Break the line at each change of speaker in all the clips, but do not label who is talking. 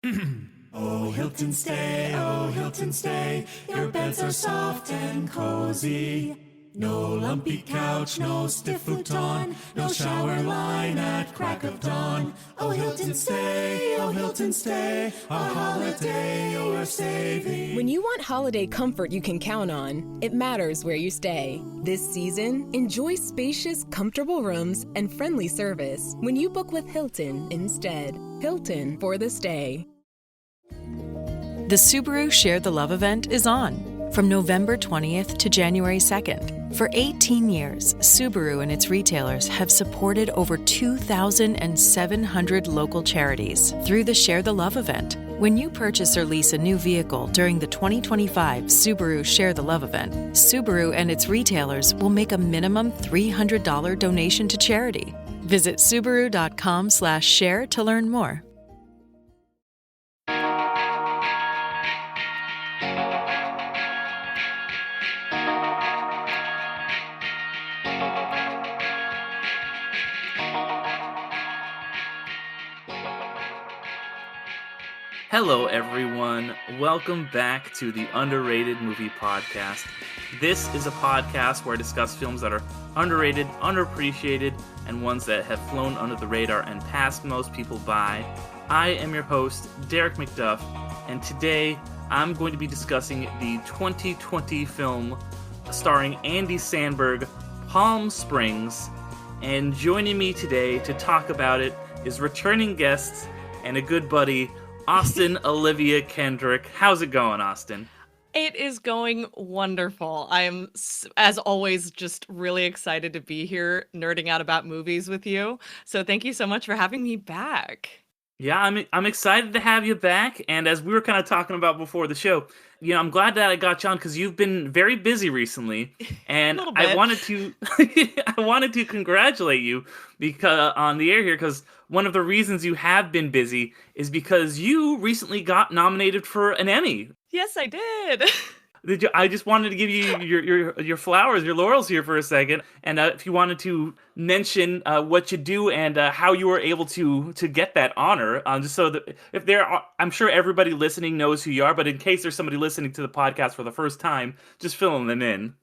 Oh, Hilton stay, your beds are soft and cozy. No lumpy couch, no stiff futon, no shower line at crack of dawn. Oh, Hilton stay, a holiday you're saving.
When you want holiday comfort you can count on, it matters where you stay. This season, enjoy spacious, comfortable rooms and friendly service when you book with Hilton instead. Hilton for the stay.
The Subaru Share the Love event is on from November 20th to January 2nd. For 18 years, Subaru and its retailers have supported over 2,700 local charities through the Share the Love event. When you purchase or lease a new vehicle during the 2025 Subaru Share the Love event, Subaru and its retailers will make a minimum $300 donation to charity. Visit Subaru.com/share to learn more.
Hello, everyone. Welcome back to the Underrated Movie Podcast. This is a podcast where I discuss films that are underrated, underappreciated, and ones that have flown under the radar and passed most people by. I am your host, Derek McDuff, and today I'm going to be discussing the 2020 film starring Andy Samberg, Palm Springs. And joining me today to talk about it is returning guest and a good buddy, Austin Olivia Kendrick. How's it going, Austin?
It is going wonderful. I am, as always, just really excited to be here nerding out about movies with you. So thank you so much for having me back.
Yeah, I'm excited to have you back. And as we were kind of talking about before the show, I'm glad that I got you on because you've been very busy recently, and I wanted to I wanted to congratulate you because on the air here, because one of the reasons you have been busy is because you recently got nominated for an Emmy.
Yes, I did.
I just wanted to give you your flowers, your laurels here for a second, and if you wanted to mention what you do and how you were able to get that honor, just so that if I'm sure everybody listening knows who you are, but in case there's somebody listening to the podcast for the first time, just filling them in.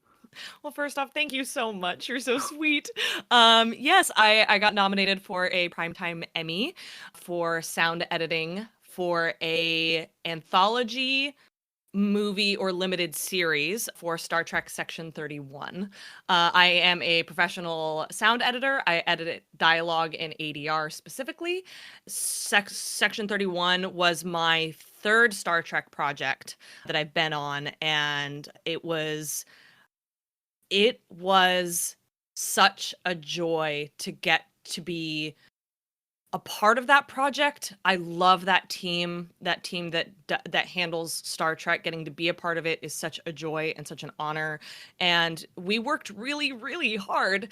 Well, first off, thank you so much. You're so sweet. Yes, I got nominated for a Primetime Emmy for sound editing for a anthology movie or limited series for Star Trek Section 31. I am a professional sound editor. I edit dialogue in ADR specifically. Section 31 was my third Star Trek project that I've been on, and it was such a joy to get to be a part of that project. I love that team that handles Star Trek. Getting to be a part of it is such a joy and such an honor. And we worked really, really hard.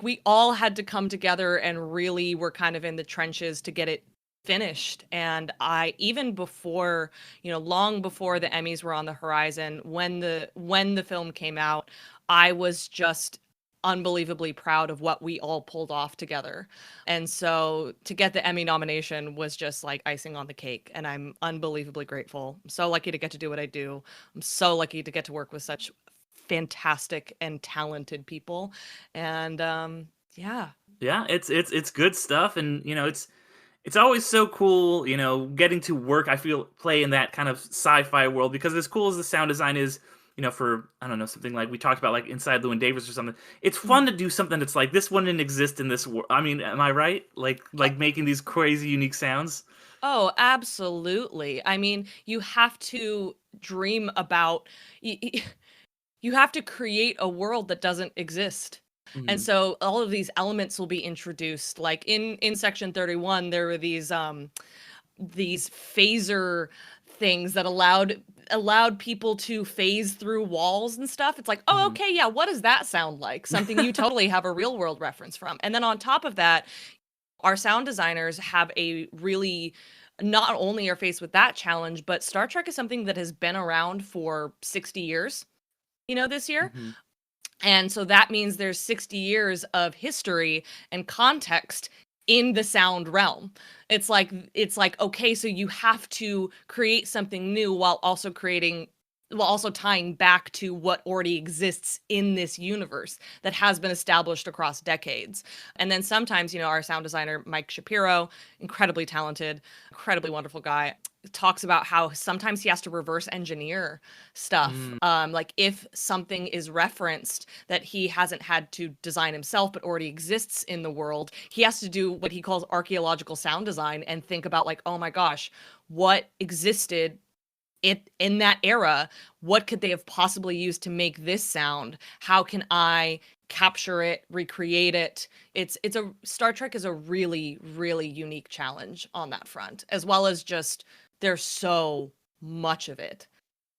We all had to come together and really were kind of in the trenches to get it finished. And I, even before, long before the Emmys were on the horizon, when the film came out, I was just unbelievably proud of what we all pulled off together. And so to get the Emmy nomination was just like icing on the cake, and I'm unbelievably grateful. I'm so lucky to get to do what I do. I'm so lucky to get to work with such fantastic and talented people. And yeah,
it's good stuff, and it's always so cool, getting to work, I feel, play in that kind of sci-fi world, because as cool as the sound design is, for, I don't know, something like we talked about, like Inside Llewyn Davis or something, it's fun to do something that's like, this wouldn't exist in this world. I mean, am I right? Like making these crazy, unique sounds?
Oh, absolutely. I mean, you have to dream about, you have to create a world that doesn't exist. And so all of these elements will be introduced. Like in Section 31, there were these phaser things that allowed people to phase through walls and stuff. It's like, oh, okay, yeah, what does that sound like? Something you totally have a real world reference from. And then on top of that, our sound designers have a really, not only are faced with that challenge, but Star Trek is something that has been around for 60 years, this year. And so that means there's 60 years of history and context in the sound realm. It's like okay, so you have to create something new while also tying back to what already exists in this universe that has been established across decades. And then sometimes, our sound designer, Mike Shapiro, incredibly talented, incredibly wonderful guy, talks about how sometimes he has to reverse engineer stuff. Like if something is referenced that he hasn't had to design himself but already exists in the world, he has to do what he calls archaeological sound design and think about like, oh my gosh, what existed in that era, what could they have possibly used to make this sound? How can I capture it, recreate it? Star Trek is a really, really unique challenge on that front, as well as just there's so much of it.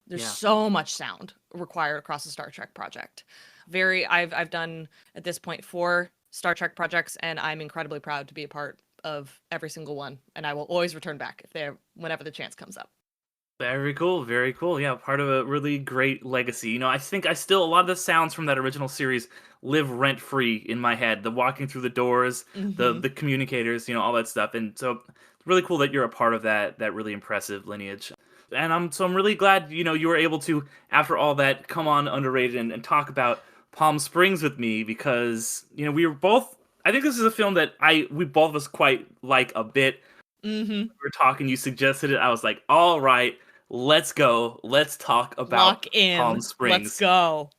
There's so much sound required across the Star Trek project. I've done at this point 4 Star Trek projects, and I'm incredibly proud to be a part of every single one. And I will always return back whenever the chance comes up.
Very cool, very cool. Yeah, part of a really great legacy. I think a lot of the sounds from that original series live rent free in my head. The walking through the doors, the communicators, all that stuff. And so it's really cool that you're a part of that really impressive lineage. And I'm really glad, you were able to, after all that, come on Underrated and talk about Palm Springs with me, because, we were both, I think this is a film that we both of us quite like a bit. We were talking, you suggested it. I was like, all right, let's go. Let's talk about
Lock in.
Palm Springs.
Let's go.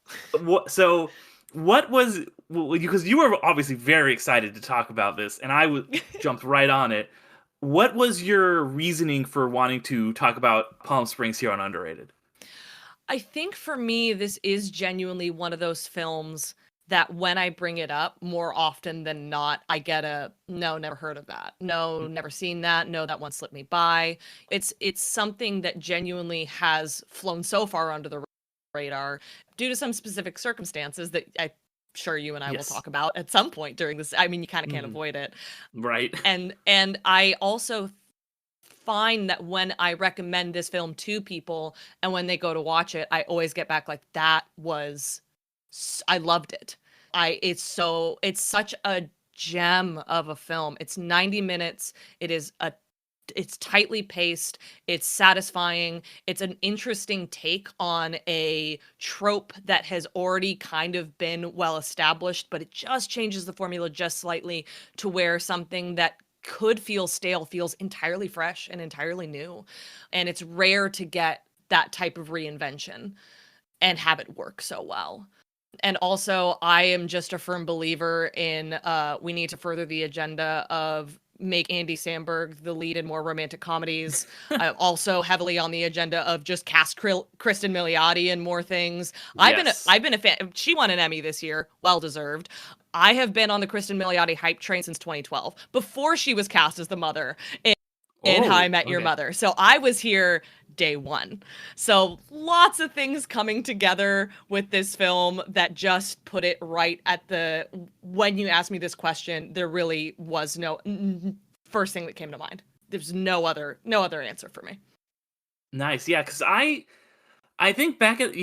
So what was, because you were obviously very excited to talk about this, and I jumped right on it. What was your reasoning for wanting to talk about Palm Springs here on Underrated?
I think for me, this is genuinely one of those films that when I bring it up, more often than not, I get a, no, never heard of that. No, never seen that. No, that one slipped me by. It's something that genuinely has flown so far under the radar due to some specific circumstances that I'm sure you and I will talk about at some point during this. I mean, you kind of can't avoid it.
Right.
And I also find that when I recommend this film to people and when they go to watch it, I always get back like, I loved it. It's such a gem of a film. It's 90 minutes. It's tightly paced. It's satisfying. It's an interesting take on a trope that has already kind of been well established, but it just changes the formula just slightly to where something that could feel stale feels entirely fresh and entirely new. And it's rare to get that type of reinvention and have it work so well. And also, I am just a firm believer in we need to further the agenda of make Andy Samberg the lead in more romantic comedies. I'm also heavily on the agenda of just cast Kristen Milioti in more things.
Yes.
I've been a fan. She won an Emmy this year, well deserved. I have been on the Kristen Milioti hype train since 2012, before she was cast as the mother in How I Met Your Mother. So I was here day one. So lots of things coming together with this film that just put it right at when you asked me this question, there really was no first thing that came to mind. There's no other answer for me.
Nice. Yeah, because I think back at,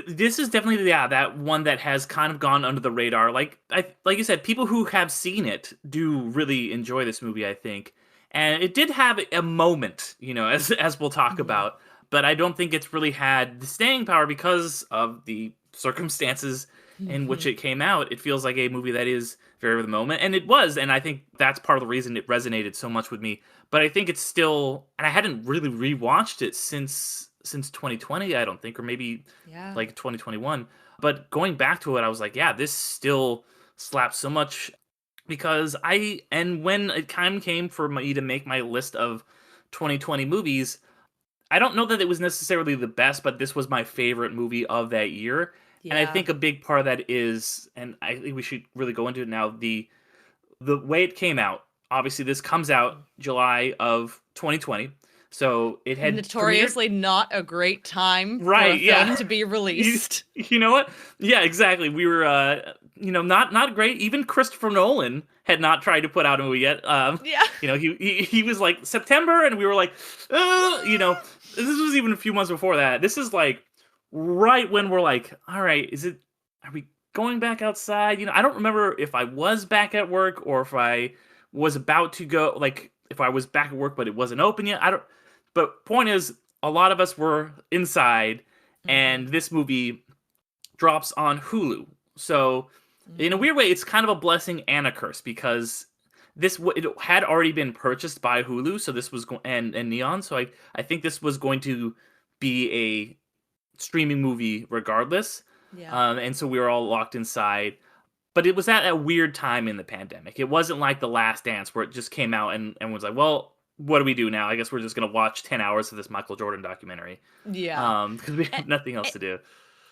this is definitely, that one that has kind of gone under the radar. Like you said, people who have seen it do really enjoy this movie, I think. And it did have a moment, as we'll talk about, but I don't think it's really had the staying power because of the circumstances in which it came out. It feels like a movie that is very of the moment, and it was, and I think that's part of the reason it resonated so much with me. But I think it's still, and I hadn't really rewatched it since 2020, I don't think, or maybe like 2021. But going back to it, I was like, yeah, this still slaps so much. Because when it time came for me to make my list of 2020 movies, I don't know that it was necessarily the best, but this was my favorite movie of that year. Yeah. And I think a big part of that is, and I think we should really go into it now, the way it came out. Obviously, this comes out July of 2020. So it had
notoriously not a great time for a film to be released.
You know what? Yeah, exactly. We were, not great. Even Christopher Nolan had not tried to put out a movie yet. He was like September, and we were like, this was even a few months before that. This is like right when we're like, all right, are we going back outside? I don't remember if I was back at work or if I was about to go, like, if I was back at work, but it wasn't open yet. But point is, a lot of us were inside, and this movie drops on Hulu. So, in a weird way, it's kind of a blessing and a curse, because it had already been purchased by Hulu, so this was and Neon. So I think this was going to be a streaming movie regardless.
Yeah.
And so we were all locked inside. But it was at a weird time in the pandemic. It wasn't like The Last Dance, where it just came out and everyone's like, well, what do we do now? I guess we're just going to watch 10 hours of this Michael Jordan documentary.
Yeah.
Because we have nothing else to do.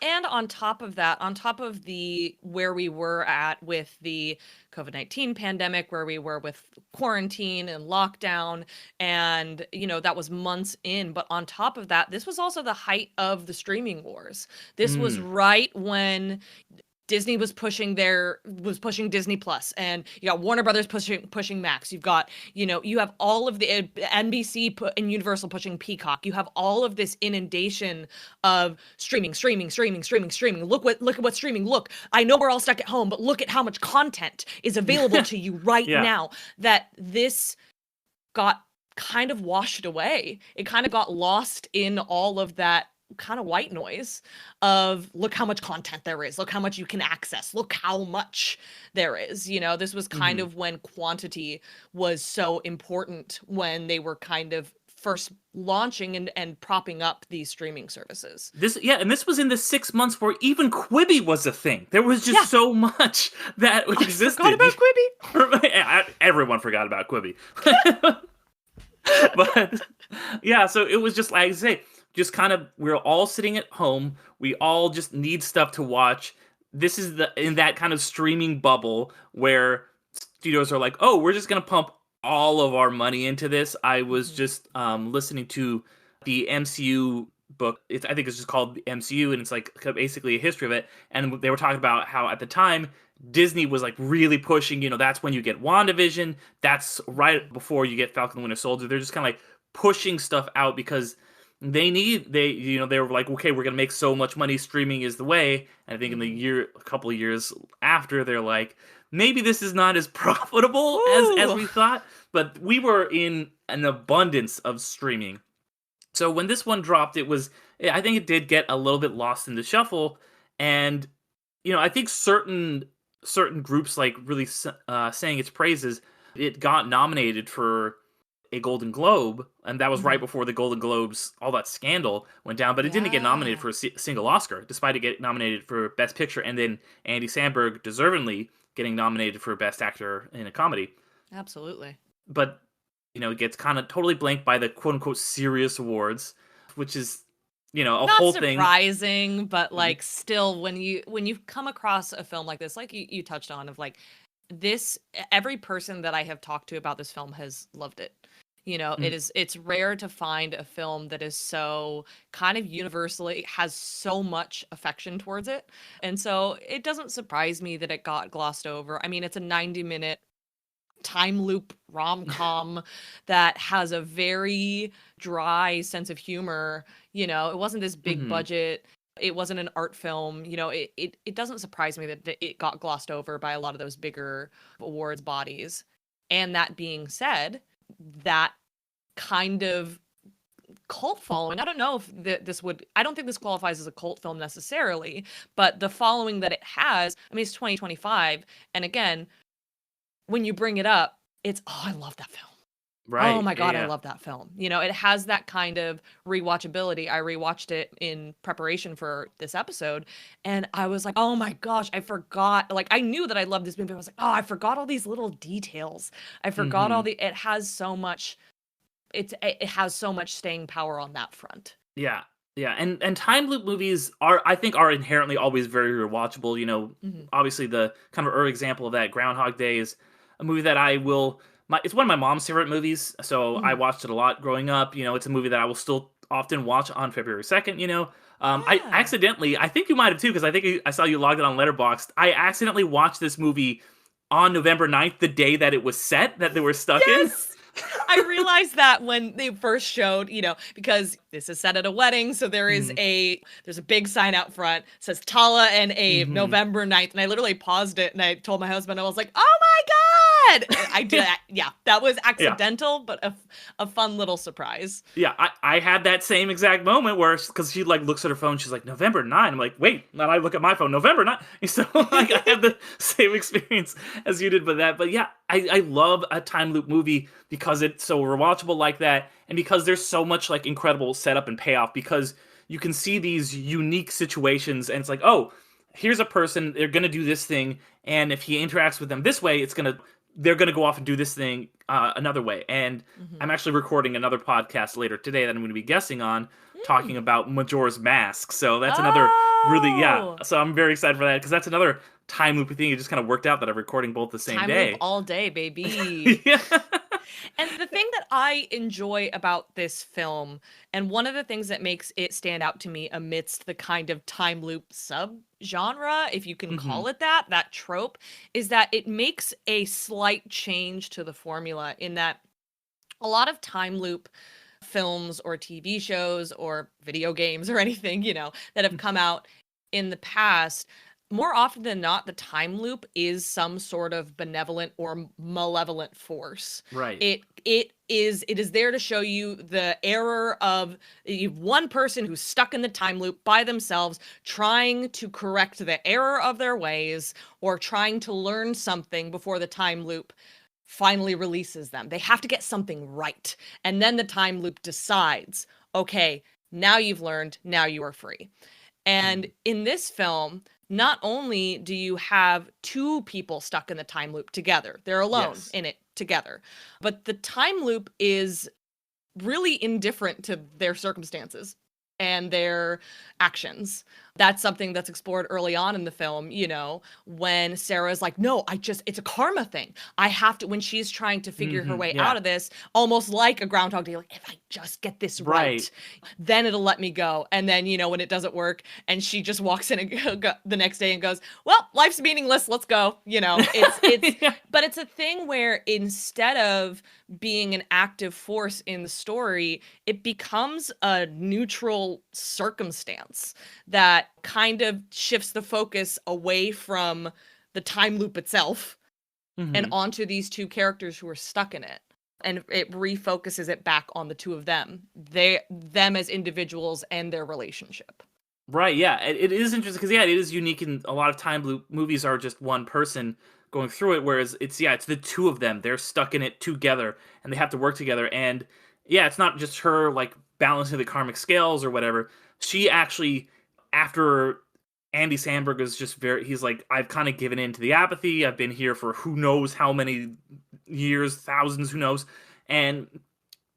And on top of that, on top of the where we were at with the COVID-19 pandemic, where we were with quarantine and lockdown, and that was months in. But on top of that, this was also the height of the streaming wars. This was right when Disney was pushing Disney Plus, and you got Warner Brothers pushing Max. You've got, you have all of the NBC and Universal pushing Peacock. You have all of this inundation of streaming. Look at what's streaming. Look, I know we're all stuck at home, but look at how much content is available to you right now. That this got kind of washed away. It kind of got lost in all of that kind of white noise of, look how much content there is, look how much you can access, look how much there is. This was kind of when quantity was so important, when they were kind of first launching and propping up these streaming services.
And this was in the 6 months where even Quibi was a thing. There was just so much that existed.
I forgot about
Quibi. Everyone forgot about Quibi. But yeah, so it was just, like I say, just kind of, we're all sitting at home. We all just need stuff to watch. This is in that kind of streaming bubble where studios are like, oh, we're just going to pump all of our money into this. I was just listening to the MCU book. I think it's just called the MCU, and it's like basically a history of it. And they were talking about how at the time, Disney was like really pushing, that's when you get WandaVision. That's right before you get Falcon and Winter Soldier. They're just kind of like pushing stuff out because they were like, okay, we're gonna make so much money, streaming is the way. And I think in a couple of years after, they're like, maybe this is not as profitable as we thought. But we were in an abundance of streaming. So when this one dropped, I think it did get a little bit lost in the shuffle. And I think certain groups like really saying its praises. It got nominated for a Golden Globe, and that was right before the Golden Globes, all that scandal went down, but it didn't get nominated for a single Oscar, despite it getting nominated for Best Picture, and then Andy Samberg deservedly getting nominated for Best Actor in a Comedy.
Absolutely.
But, it gets kind of totally blanked by the quote-unquote serious awards, which is, a
not
whole thing.
Not surprising, but, like, still, when you come across a film like this, like you touched on, of, like, this, every person that I have talked to about this film has loved it. It's rare to find a film that is so kind of universally has so much affection towards it. And so it doesn't surprise me that it got glossed over. I mean, it's a 90-minute time loop rom-com that has a very dry sense of humor. It wasn't this big budget. It wasn't an art film. It doesn't surprise me that it got glossed over by a lot of those bigger awards bodies. And that being said, that kind of cult following, I don't know if I don't think this qualifies as a cult film necessarily, but the following that it has, I mean, it's 2025. And again, when you bring it up, it's, oh, I love that film.
Right.
Oh my God,
yeah.
I love that film. It has that kind of rewatchability. I rewatched it in preparation for this episode, and I was like, oh my gosh, I forgot. Like, I knew that I loved this movie. I was like, oh, I forgot all these little details. I forgot it has so much, it has so much staying power on that front.
Yeah. Yeah, and time loop movies are inherently always very rewatchable. Obviously the kind of early example of that, Groundhog Day, is a movie that it's one of my mom's favorite movies, so I watched it a lot growing up. It's a movie that I will still often watch on February 2nd, I accidentally, I think you might have too, because I think I saw you logged it on Letterboxd. I accidentally watched this movie on November 9th, the day that it was set, that they were stuck in.
I realized that when they first showed, because this is set at a wedding, so there is there's a big sign out front, says Tala and Abe, November 9th, and I literally paused it, and I told my husband, I was like, oh my Dad! I did. Yeah, that was accidental, but a fun little surprise.
Yeah, I had that same exact moment where, because she like looks at her phone, she's like, November 9. I'm like, wait, and I look at my phone, November 9. So like I had the same experience as you did with that. But yeah, I love a time loop movie because it's so rewatchable like that, and because there's so much like incredible setup and payoff, because you can see these unique situations, and it's like, oh, here's a person, they're gonna do this thing, and if he interacts with them this way, they're gonna go off and do this thing another way. And I'm actually recording another podcast later today that I'm gonna be guessing on, talking about Majora's Mask. So that's another so I'm very excited for that, because that's another time loop thing. It just kind of worked out that I'm recording both the same
Time
day.
loop all day, baby.
Yeah.
And the thing that I enjoy about this film, and one of the things that makes it stand out to me amidst the kind of time loop sub-genre, if you can call it that trope, is that it makes a slight change to the formula, in that a lot of time loop films or TV shows or video games or anything, that have come out in the past, more often than not, the time loop is some sort of benevolent or malevolent force.
Right.
It is there to show you the error of one person who's stuck in the time loop by themselves, trying to correct the error of their ways, or trying to learn something before the time loop finally releases them. They have to get something right. And then the time loop decides, okay, now you've learned, now you are free. And in this film, not only do you have two people stuck in the time loop together, they're alone in it together, but the time loop is really indifferent to their circumstances and their actions. That's something that's explored early on in the film, when Sarah's like, no, it's a karma thing. I have to, when she's trying to figure her way out of this, almost like a Groundhog Day, like, if I just get this right, then it'll let me go. And then, when it doesn't work, and she just walks in and the next day and goes, well, life's meaningless, let's go. It's but it's a thing where instead of being an active force in the story, it becomes a neutral circumstance that kind of shifts the focus away from the time loop itself and onto these two characters who are stuck in it. And it refocuses it back on the two of them, them as individuals and their relationship.
Right, yeah. It is interesting because, it is unique, and a lot of time loop movies are just one person going through it, whereas it's the two of them. They're stuck in it together, and they have to work together. And, it's not just her, like, balancing the karmic scales or whatever. She actually, after Andy Samberg is just he's like, I've kind of given in to the apathy. I've been here for who knows how many years, thousands, who knows. And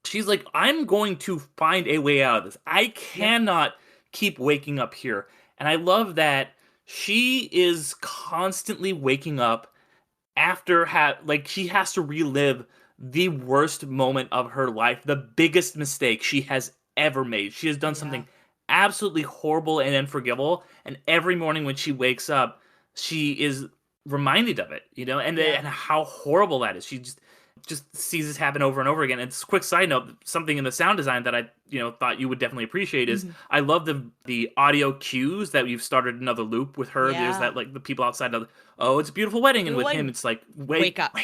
she's like, I'm going to find a way out of this. I cannot keep waking up here. And I love that she is constantly waking up after she has to relive the worst moment of her life, the biggest mistake she has ever made. She has done something absolutely horrible and unforgivable, and every morning when she wakes up, she is reminded of it, and how horrible that is. She just sees this happen over and over again. And it's a quick side note, something in the sound design that I thought you would definitely appreciate is I love the audio cues that you've started another loop with her. There's that, like, the people outside of, oh, it's a beautiful wedding, and with him it's like, wake up.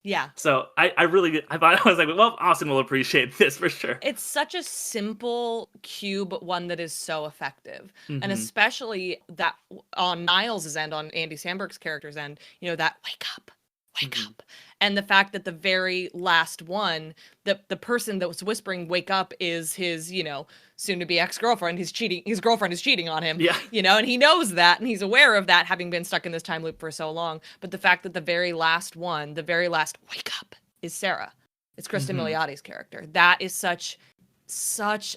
Yeah.
So I was like, well, Austin will appreciate this for sure.
It's such a simple cue, but one that is so effective. And especially that on Niles' end, on Andy Samberg's character's end, that wake up. And the fact that the very last one, the person that was whispering wake up is his, soon to be ex-girlfriend. His girlfriend is cheating on him.
Yeah.
And he knows that, and he's aware of that, having been stuck in this time loop for so long. But the fact that the very last wake up is Sarah. It's Kristen Miliotti's character. That is such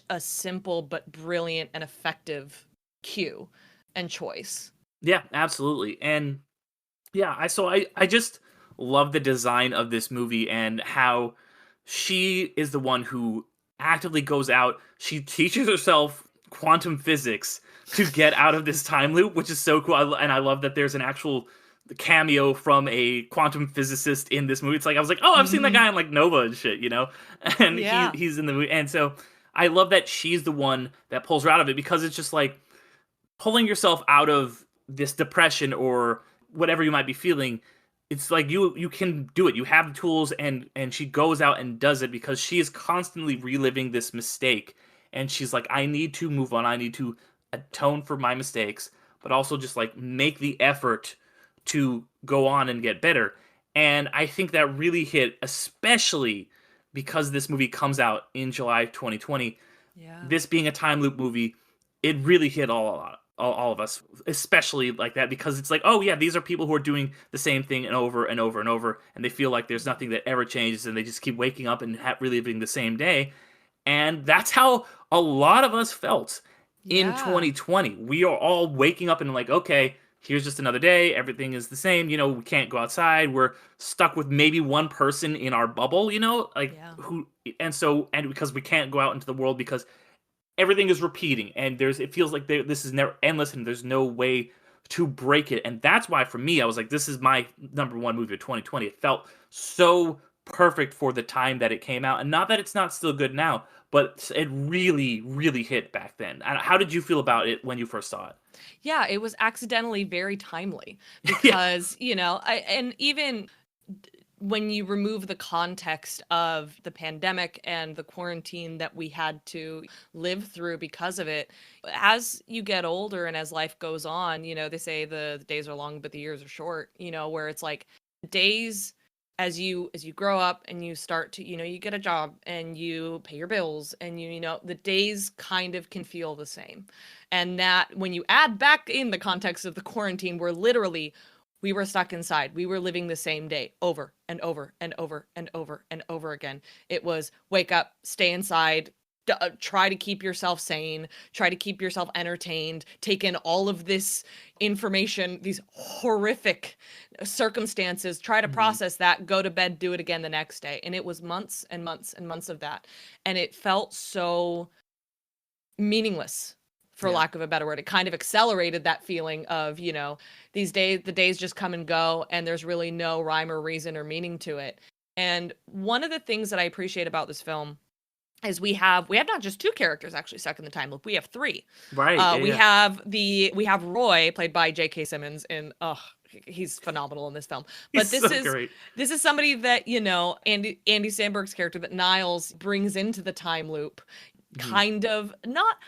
a simple but brilliant and effective cue and choice.
Yeah, absolutely. And I just love the design of this movie and how she is the one who actively goes out. She teaches herself quantum physics to get out of this time loop, which is so cool. And I love that there's an actual cameo from a quantum physicist in this movie. It's like, I was like, oh, I've seen that guy in like Nova and shit, and he's in the movie. And so I love that she's the one that pulls her out of it, because it's just like pulling yourself out of this depression or whatever you might be feeling. it's like you can do it. You have the tools, and she goes out and does it because she is constantly reliving this mistake, and she's like, I need to move on. I need to atone for my mistakes, but also just like make the effort to go on and get better. And I think that really hit, especially because this movie comes out in July 2020.
Yeah.
This being a time loop movie, it really hit all of us, especially like that, because it's like, oh yeah, these are people who are doing the same thing and over and over and over, and they feel like there's nothing that ever changes, and they just keep waking up and reliving the same day. And that's how a lot of us felt in
Yeah.
2020. We are all waking up and like, okay, here's just another day. Everything is the same. We can't go outside. We're stuck with maybe one person in our bubble, like
Yeah.
and because we can't go out into the world because everything is repeating, and it feels like this is never endless, and there's no way to break it. And that's why for me, I was like, this is my number one movie of 2020. It felt so perfect for the time that it came out, and not that it's not still good now, but it really, really hit back then. And how did you feel about it when you first saw it?
Yeah, it was accidentally very timely
Yeah.
because, and even when you remove the context of the pandemic and the quarantine that we had to live through because of it, as you get older and as life goes on, they say the days are long, but the years are short, where it's like days as you grow up and you start to, you get a job and you pay your bills and the days kind of can feel the same. And that when you add back in the context of the quarantine, where literally we were stuck inside. We were living the same day over and over and over and over and over again. It was wake up, stay inside, try to keep yourself sane, try to keep yourself entertained, take in all of this information, these horrific circumstances, try to process that, go to bed, do it again the next day. And it was months and months and months of that. And it felt so meaningless, for lack of a better word. It kind of accelerated that feeling of, these days, the days just come and go, and there's really no rhyme or reason or meaning to it. And one of the things that I appreciate about this film is we have not just two characters actually stuck in the time loop. We have three.
Right.
We have Roy, played by J.K. Simmons, and he's phenomenal in this film. But
He's so great.
This is somebody that, Andy Samberg's character that Niles brings into the time loop, kind of not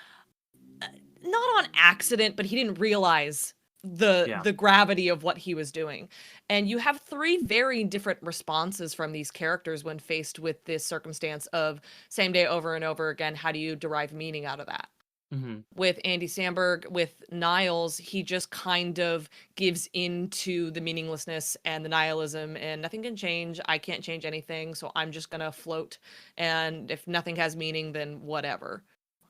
on accident, but he didn't realize the gravity of what he was doing. And you have three very different responses from these characters when faced with this circumstance of same day over and over again. How do you derive meaning out of that? With Andy Samberg, with Niles, he just kind of gives into the meaninglessness and the nihilism, and nothing can change. I can't change anything, so I'm just gonna float. And if nothing has meaning, then whatever.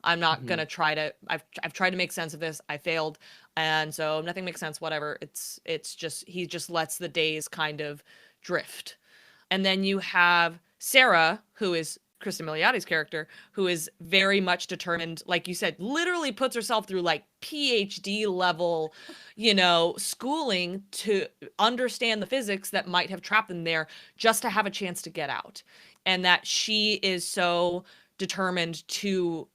I'm not gonna try to. I've tried to make sense of this. I failed, and so nothing makes sense. Whatever. It's just he just lets the days kind of drift. And then you have Sarah, who is Kristen Miliotti's character, who is very much determined, like you said, literally puts herself through like PhD level, schooling to understand the physics that might have trapped them there, just to have a chance to get out. And that she is so determined to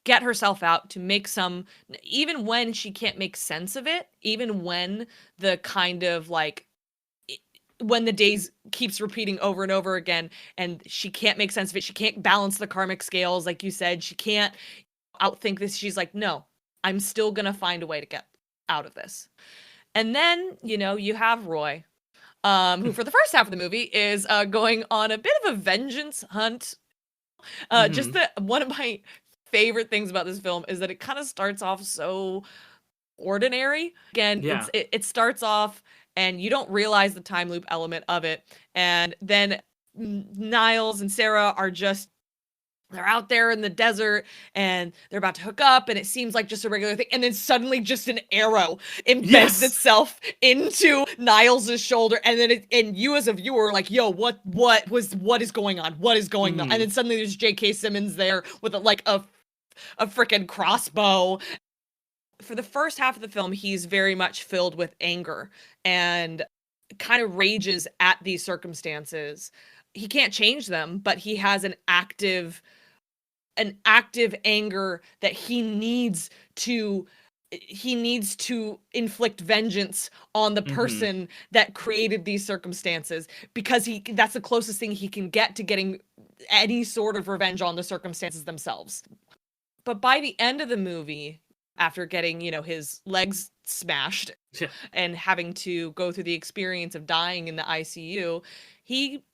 get herself out, to make some, even when she can't make sense of it, even when the kind of like, when the days keeps repeating over and over again and she can't make sense of it, she can't balance the karmic scales, like you said, she can't outthink this. She's like, no, I'm still gonna find a way to get out of this. And then, you have Roy, who for the first half of the movie is going on a bit of a vengeance hunt. Just one of my favorite things about this film is that it kind of starts off so ordinary. Again, it starts off and you don't realize the time loop element of it. And then Niles and Sarah they're out there in the desert and they're about to hook up and it seems like just a regular thing. And then suddenly just an arrow embeds itself into Niles' shoulder. And then and you as a viewer are like, yo, what is going on? What is going on? And then suddenly there's J.K. Simmons there with a freaking crossbow. For the first half of the film, he's very much filled with anger and kind of rages at these circumstances. He can't change them, but he has an active anger that he needs to he needs to inflict vengeance on the person that created these circumstances, because that's the closest thing he can get to getting any sort of revenge on the circumstances themselves. But by the end of the movie, after getting, his legs smashed and having to go through the experience of dying in the ICU, he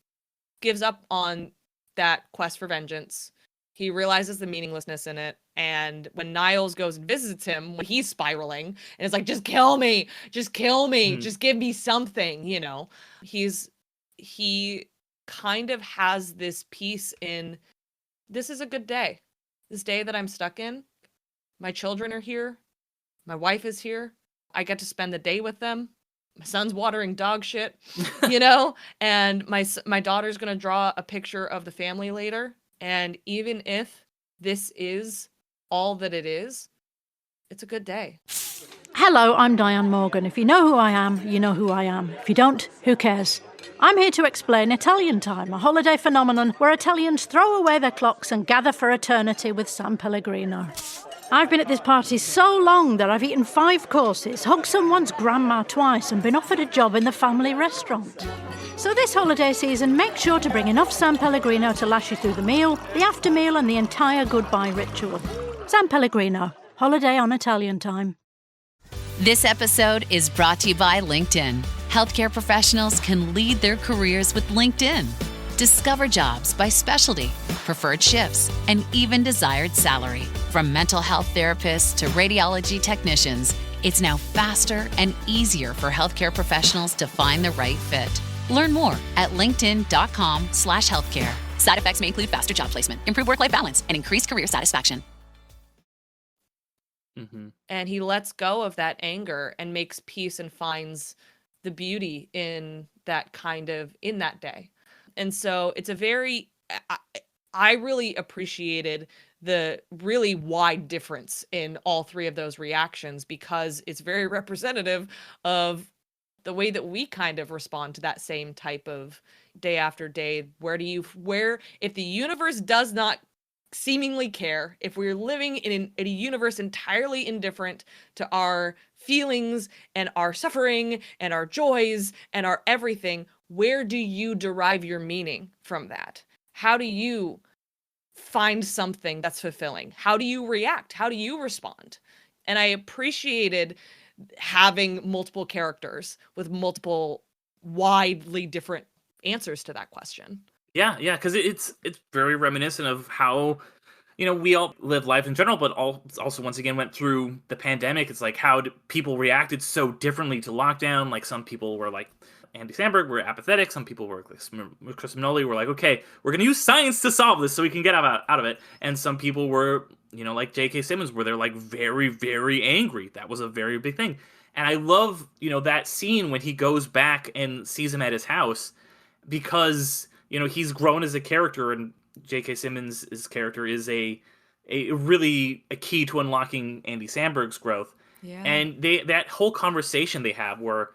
gives up on that quest for vengeance. He realizes the meaninglessness in it. And when Niles goes and visits him, when he's spiraling, and it's like, just kill me, just give me something, he kind of has this peace in, this is a good day. This day that I'm stuck in, my children are here. My wife is here. I get to spend the day with them. My son's watering dog shit, and my daughter's going to draw a picture of the family later. And even if this is all that it is, it's a good day.
Hello, I'm Diane Morgan. If you know who I am, you know who I am. If you don't, who cares? I'm here to explain Italian Time, a holiday phenomenon where Italians throw away their clocks and gather for eternity with San Pellegrino. I've been at this party so long that I've eaten 5 courses, hugged someone's grandma twice, and been offered a job in the family restaurant. So this holiday season, make sure to bring enough San Pellegrino to last you through the meal, the after meal, and the entire goodbye ritual. San Pellegrino, holiday on Italian Time.
This episode is brought to you by LinkedIn. Healthcare professionals can lead their careers with LinkedIn. Discover jobs by specialty, preferred shifts, and even desired salary. From mental health therapists to radiology technicians, it's now faster and easier for healthcare professionals to find the right fit. Learn more at linkedin.com/healthcare. Side effects may include faster job placement, improved work-life balance, and increased career satisfaction.
And he lets go of that anger and makes peace and finds the beauty in that day. And so it's I really appreciated the really wide difference in all 3 of those reactions, because it's very representative of the way that we kind of respond to that same type of day after day. Where if the universe does not seemingly care, if we're living in a universe entirely indifferent to our feelings and our suffering and our joys and our everything, where do you derive your meaning from that? How do you find something that's fulfilling? How do you react? How do you respond? And I appreciated having multiple characters with multiple widely different answers to that question.
Yeah, because it's very reminiscent of how, we all live life in general, but also once again went through the pandemic. It's like, how people reacted so differently to lockdown. Like, some people were like Andy Samberg, were apathetic. Some people were like Chris Minoli, were like, okay, we're going to use science to solve this so we can get out of it. And some people were, like J.K. Simmons, where they're like very, very angry. That was a very big thing. And I love, that scene when he goes back and sees him at his house, because he's grown as a character, and J.K. Simmons' character is a key to unlocking Andy Samberg's growth.
Yeah.
And that whole conversation they have where,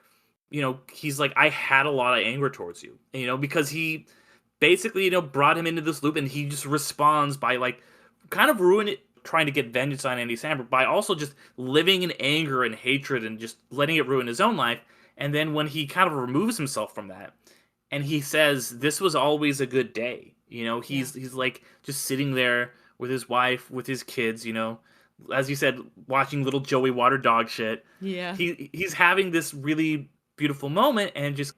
he's like, I had a lot of anger towards you, because he basically, brought him into this loop, and he just responds by like kind of trying to get vengeance on Andy Samberg by also just living in anger and hatred and just letting it ruin his own life. And then when he kind of removes himself from that, and he says, this was always a good day. He's like just sitting there with his wife, with his kids, as you said, watching little Joey water dog shit.
Yeah.
He's having this really beautiful moment, and just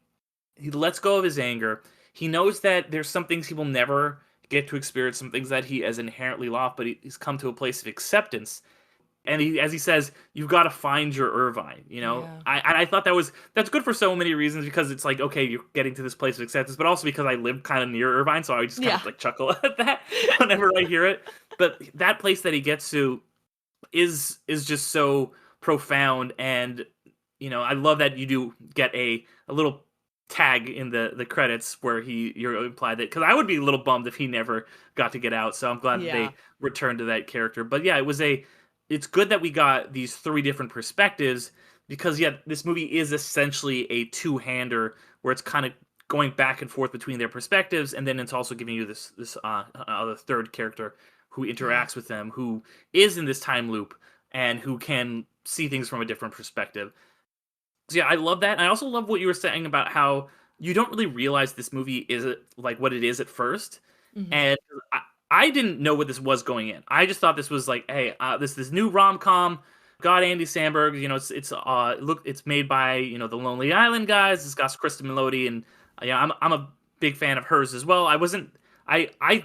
he lets go of his anger. He knows that there's some things he will never get to experience, some things that he has inherently lost, but he's come to a place of acceptance. And as he says, you've got to find your Irvine,
Yeah.
I thought that's good for so many reasons, because it's like, okay, you're getting to this place of acceptance, but also because I live kind of near Irvine, so I just kind of like chuckle at that whenever I hear it. But that place that he gets to is just so profound. And, I love that you do get a little tag in the credits where you're implied that, because I would be a little bummed if he never got to get out. So I'm glad that they returned to that character. But yeah, it's good that we got these 3 different perspectives, because this movie is essentially a two-hander where it's kind of going back and forth between their perspectives, and then it's also giving you this other third character who interacts with them, who is in this time loop and who can see things from a different perspective. So yeah, I love that. And I also love what you were saying about how you don't really realize this movie is like what it is at first. And I didn't know what this was going in. I just thought this was like, hey, this new rom-com. Got Andy Samberg. You know, it's made by the Lonely Island guys. It's got Kristen Milioti, and I'm a big fan of hers as well. I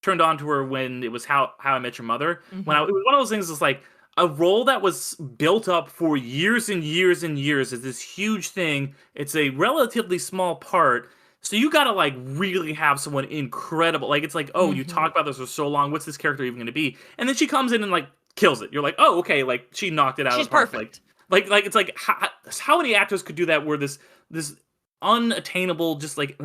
turned on to her when it was How I Met Your Mother. It was one of those things. It's like a role that was built up for years and years and years is this huge thing. It's a relatively small part. So you gotta like really have someone incredible. Like it's like, oh, you talk about this for so long. What's this character even gonna be? And then she comes in and like kills it. You're like, oh, okay, like she knocked it out
She's
of the park.
perfect.
Like it's like how many actors could do that? Where this unattainable, just like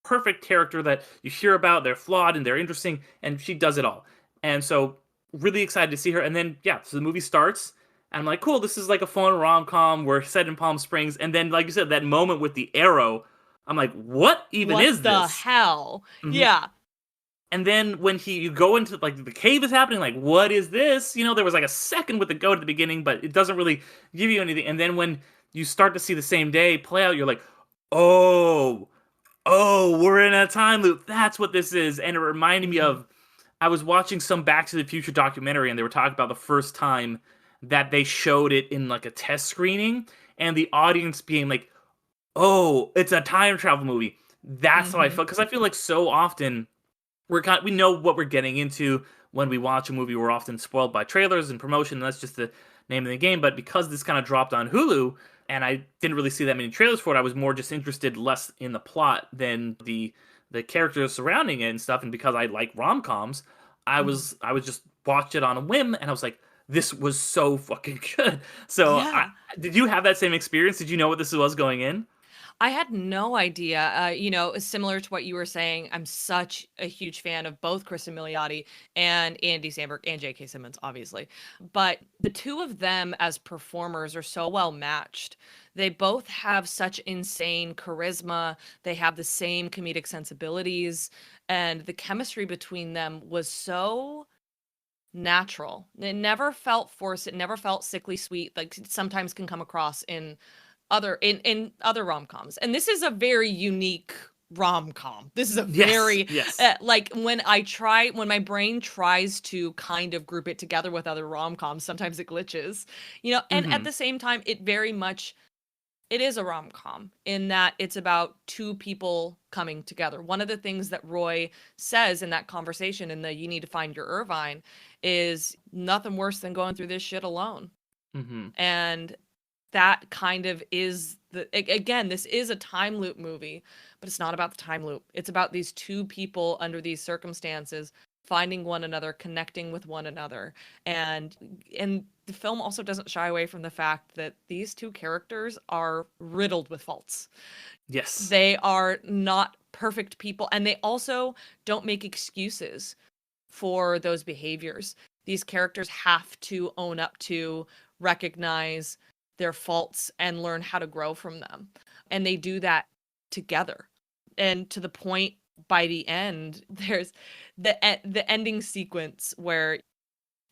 perfect character that you hear about, they're flawed and they're interesting, and she does it all. And so really excited to see her. And then so the movie starts. And I'm like, cool, this is like a fun rom-com. We're set in Palm Springs. And then, like you said, that moment with the arrow, I'm like, what even is this?
What the hell? Yeah.
And then when you go into, like, the cave is happening, like, what is this? There was like a second with the goat at the beginning, but it doesn't really give you anything. And then when you start to see the same day play out, you're like, oh, we're in a time loop. That's what this is. And it reminded me of, I was watching some Back to the Future documentary, and they were talking about the first time that they showed it in like a test screening, and the audience being like, oh, it's a time travel movie. That's how I felt, because I feel like so often we know what we're getting into when we watch a movie. We're often spoiled by trailers and promotion, and that's just the name of the game. But because this kind of dropped on Hulu, and I didn't really see that many trailers for it, I was more just interested less in the plot than the characters surrounding it and stuff. And because I like rom-coms, I was just watched it on a whim, and I was like, this was so fucking good. So did you have that same experience? Did you know what this was going in?
I had no idea. Similar to what you were saying, I'm such a huge fan of both Kristen Milioti and Andy Samberg and J.K. Simmons, obviously. But the two of them as performers are so well matched. They both have such insane charisma. They have the same comedic sensibilities. And the chemistry between them was so natural. It never felt forced. It never felt sickly sweet, like sometimes can come across in other rom-coms. And this is a very unique rom-com. This is a very like when my brain tries to kind of group it together with other rom-coms, sometimes it glitches. And at the same time, it is a rom-com in that it's about two people coming together. One of the things that Roy says in that conversation in the You Need to Find Your Irvine is nothing worse than going through this shit alone. And that kind of is again, this is a time loop movie, but it's not about the time loop. It's about these two people under these circumstances finding one another, connecting with one another. And the film also doesn't shy away from the fact that these two characters are riddled with faults.
Yes.
They are not perfect people, and they also don't make excuses for those behaviors. These characters have to own up to, recognize their faults, and learn how to grow from them. And they do that together. And to the point, by the end, there's the ending sequence where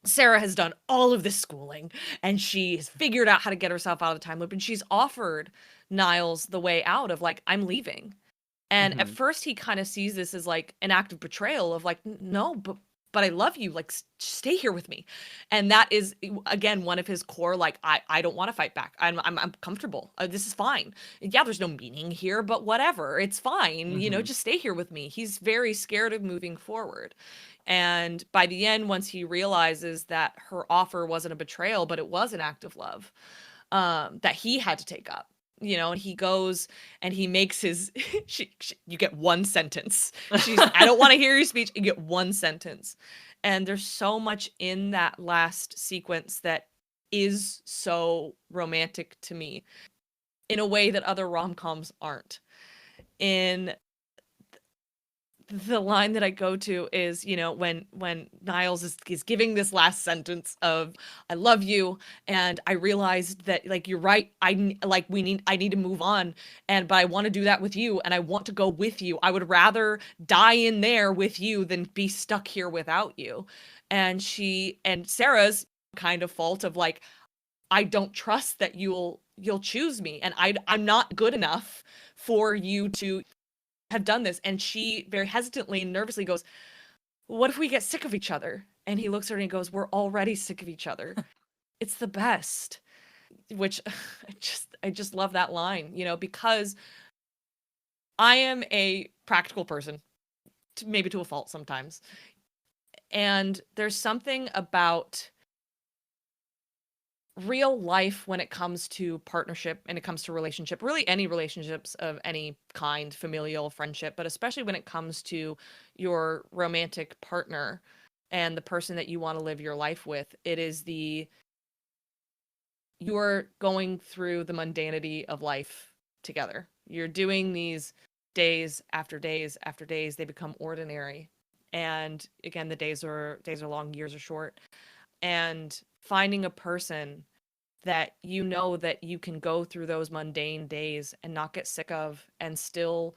Sarah has done all of this schooling and she has figured out how to get herself out of the time loop, and she's offered Niles the way out of like, I'm leaving. And at first he kind of sees this as like an act of betrayal of like, no, but I love you, like stay here with me. And that is again one of his core, like I don't want to fight back. I'm comfortable. This is fine. Yeah, there's no meaning here, but whatever, it's fine. Just stay here with me. He's very scared of moving forward. And by the end, once he realizes that her offer wasn't a betrayal, but it was an act of love, that he had to take up. And he goes and he makes his, you get one sentence. I don't want to hear your speech. You get one sentence. And there's so much in that last sequence that is so romantic to me in a way that other rom-coms aren't. In the line that I go to is, when Niles is giving this last sentence of, I love you. And I realized that like, you're right. I need to move on. But I want to do that with you. And I want to go with you. I would rather die in there with you than be stuck here without you. And Sarah's kind of fault of like, I don't trust that you'll choose me, and I'm not good enough for you to have done this. And she very hesitantly and nervously goes, what if we get sick of each other? And he looks at her and he goes, we're already sick of each other. It's the best. Which I just love that line, you know, because I am a practical person, maybe to a fault sometimes. And there's something about real life when it comes to partnership and it comes to relationship, really any relationships of any kind, familial, friendship, but especially when it comes to your romantic partner and the person that you want to live your life with. It is you're going through the mundanity of life together. You're doing these days after days after days. They become ordinary. And again, the days are long, years are short. And finding a person that you know that you can go through those mundane days and not get sick of and still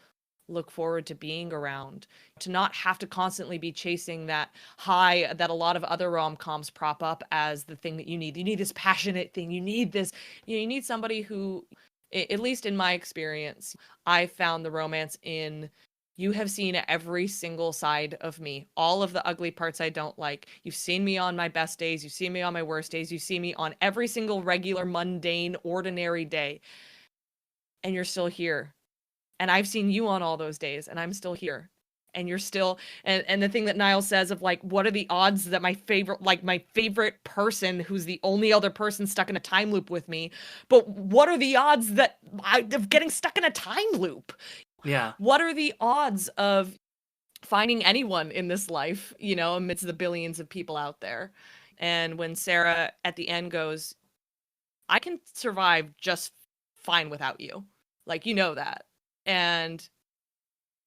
look forward to being around, to not have to constantly be chasing that high that a lot of other rom-coms prop up as the thing that you need. You need this passionate thing. You need this, you need somebody who, at least in my experience, I found the romance in, you have seen every single side of me, all of the ugly parts I don't like. You've seen me on my best days. You've seen me on my worst days. You see me on every single regular, mundane, ordinary day. And you're still here. And I've seen you on all those days, and I'm still here. And you're still, and the thing that Niall says of like, what are the odds that my favorite person who's the only other person stuck in a time loop with me, but what are the odds of getting stuck in a time loop?
Yeah.
What are the odds of finding anyone in this life, you know, amidst the billions of people out there? And when Sarah at the end goes, I can survive just fine without you. Like, you know that. And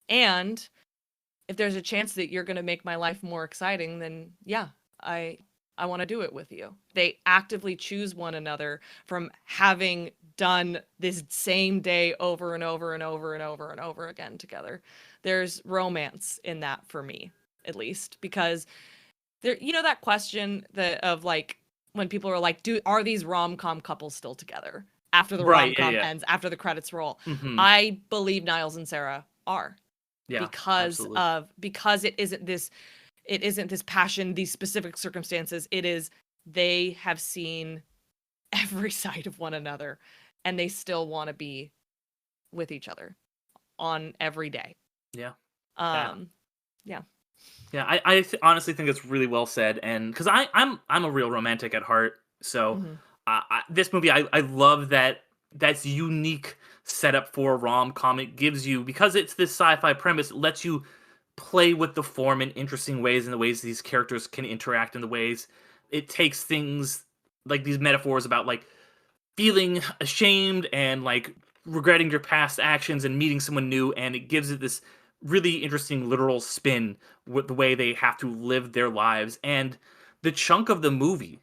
if there's a chance that you're going to make my life more exciting, then yeah, I want to do it with you. They actively choose one another from having done this same day over and over and over and over and over again together. There's romance in that for me, at least, because there, you know, that question of like, when people are like, are these rom-com couples still together after the rom-com ends, after the credits roll?
Mm-hmm.
I believe Niles and Sarah are.
Yeah,
because it isn't this passion, these specific circumstances. It is, they have seen every side of one another and they still want to be with each other on every day.
Yeah.
Yeah.
I honestly think it's really well said, and because I'm a real romantic at heart, so this movie I love that's unique setup for a rom-com. It gives you, because it's this sci-fi premise, it lets you play with the form in interesting ways, and the ways these characters can interact, in the ways it takes things like these metaphors about like feeling ashamed and like regretting your past actions and meeting someone new, and it gives it this really interesting literal spin with the way they have to live their lives. And the chunk of the movie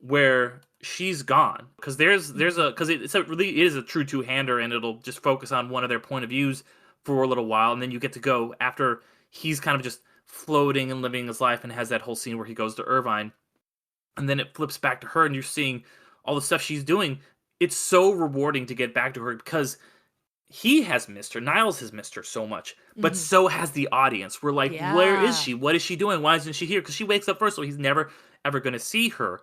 where she's gone, because it really is a true two-hander, and it'll just focus on one of their point of views for a little while, and then you get to go after he's kind of just floating and living his life and has that whole scene where he goes to Irvine, and then it flips back to her and you're seeing all the stuff she's doing. It's so rewarding to get back to her, because he has missed her. Niles has missed her so much, but so has the audience. We're like, where is she? What is she doing? Why isn't she here? Because she wakes up first, so he's never ever going to see her.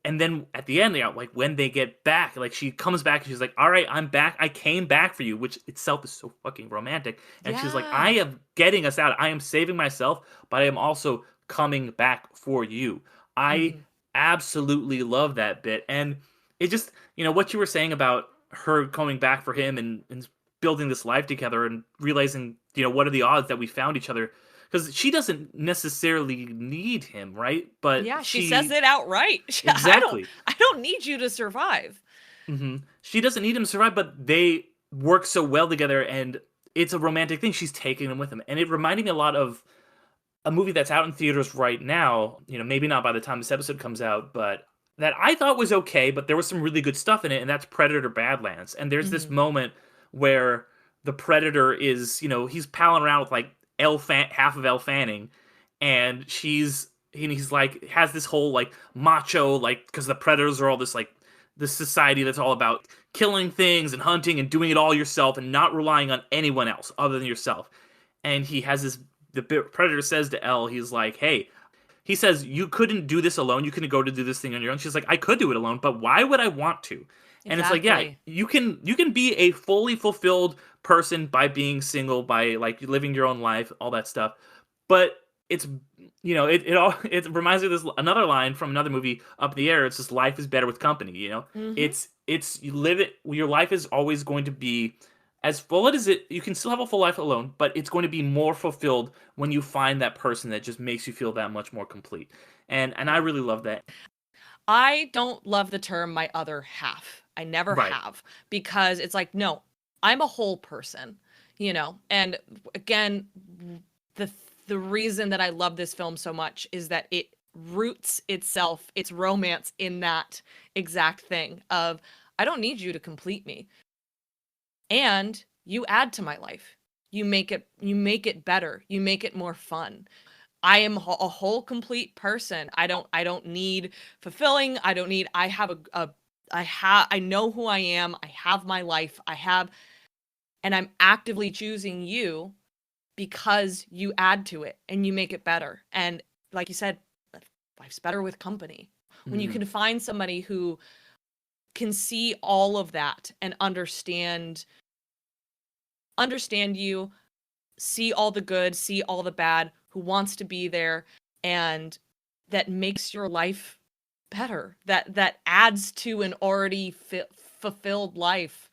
And then at the end, like when they get back, like she comes back and she's like, all right, I'm back. I came back for you, which itself is so fucking romantic. And she's like, I am getting us out. I am saving myself, but I am also coming back for you. I absolutely love that bit. And it just, you know, what you were saying about her coming back for him and building this life together and realizing, you know, what are the odds that we found each other? Because she doesn't necessarily need him, right? But
yeah, she says it outright.
Exactly.
I don't need you to survive.
Mm-hmm. She doesn't need him to survive, but they work so well together, and it's a romantic thing. She's taking him with him. And it reminded me a lot of a movie that's out in theaters right now, you know, maybe not by the time this episode comes out, but that I thought was okay, but there was some really good stuff in it, and that's Predator Badlands. And there's this moment where the Predator is, you know, he's palling around with like half of Elle Fanning, and she's he's like has this whole like macho, like, because the Predators are all this like this society that's all about killing things and hunting and doing it all yourself and not relying on anyone else other than yourself. And he has this, the Predator says to Elle, he's like, hey, he says, you couldn't do this alone. You couldn't go to do this thing on your own. She's like, I could do it alone, but why would I want to? And it's like, yeah, you can be a fully fulfilled person by being single, by like living your own life, all that stuff. But it's, you know, it reminds me of this another line from another movie, Up in the Air. It's just life is better with company. You know, it's you live it. Your life is always going to be as full as it. You can still have a full life alone, but it's going to be more fulfilled when you find that person that just makes you feel that much more complete. And I really love that.
I don't love the term my other half. I never have, because it's like, no, I'm a whole person, you know. And again, the reason that I love this film so much is that it roots itself, its romance, in that exact thing of, I don't need you to complete me. And you add to my life. You make it better. You make it more fun. I am a whole complete person. I don't need fulfilling. I know who I am. I have my life. And I'm actively choosing you because you add to it and you make it better. And like you said, life's better with company. When you can find somebody who can see all of that and understand you, see all the good, see all the bad, who wants to be there, and that makes your life better, that adds to an already fulfilled life.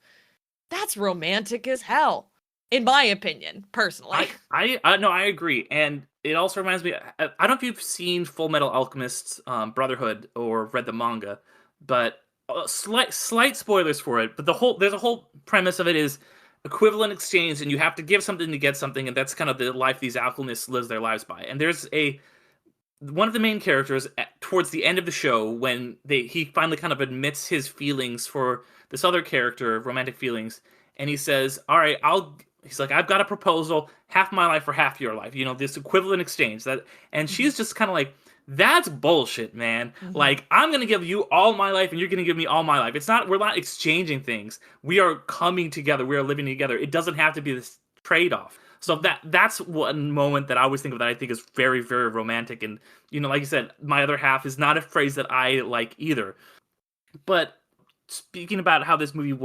That's romantic as hell, in my opinion, personally.
I agree. And it also reminds me, I don't know if you've seen Full Metal Alchemist Brotherhood or read the manga, but slight spoilers for it. But there's a whole premise of it is equivalent exchange, and you have to give something to get something, and that's kind of the life these alchemists live their lives by. And there's one of the main characters towards the end of the show, when he finally kind of admits his feelings for this other character, romantic feelings, and he says, all right, he's like, I've got a proposal, half my life for half your life, you know, this equivalent exchange. And she's just kind of like, that's bullshit, man. Like, I'm going to give you all my life and you're going to give me all my life. We're not exchanging things. We are coming together. We are living together. It doesn't have to be this trade-off. So that's one moment that I always think of that I think is very, very romantic. And, you know, like you said, my other half is not a phrase that I like either. But speaking about how this movie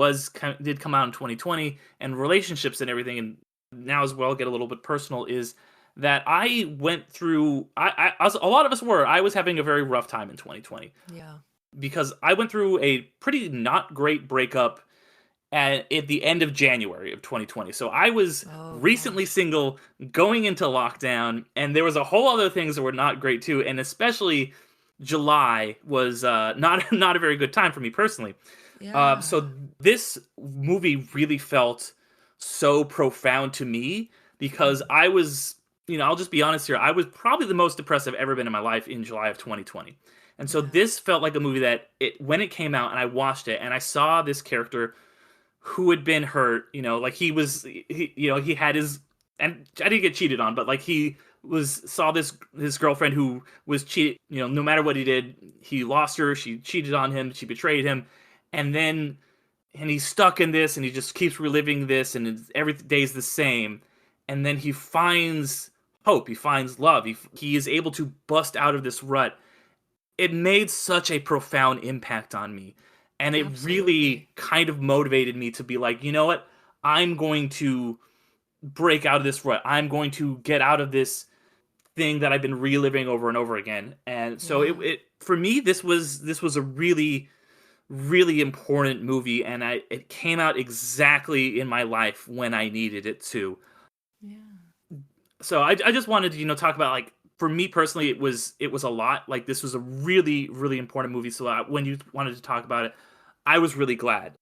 did come out in 2020 and relationships and everything, and now as well get a little bit personal, is that I went through, as a lot of us were, I was having a very rough time in 2020.
Yeah.
Because I went through a pretty not great breakup at the end of January of 2020. So I was recently single, going into lockdown, and there was a whole other things that were not great too, and especially July was not a very good time for me personally. Yeah. So this movie really felt so profound to me, because I was, you know, I'll just be honest here, I was probably the most depressed I've ever been in my life in July of 2020. And so this felt like a movie that when it came out and I watched it and I saw this character who had been hurt, you know, like he had his, and I didn't get cheated on, but like saw his girlfriend who was cheated, you know, no matter what he did, he lost her, she cheated on him, she betrayed him. And he's stuck in this and he just keeps reliving this, and every day's the same. And then he finds hope, he finds love, he is able to bust out of this rut. It made such a profound impact on me. And it really kind of motivated me to be like, you know what? I'm going to break out of this rut. I'm going to get out of this thing that I've been reliving over and over again. And so it for me, this was a really, really important movie. And it came out exactly in my life when I needed it to. Yeah. So I just wanted to, you know, talk about, like, for me personally, it was a lot. Like, this was a really, really important movie. So when you wanted to talk about it, I was really glad.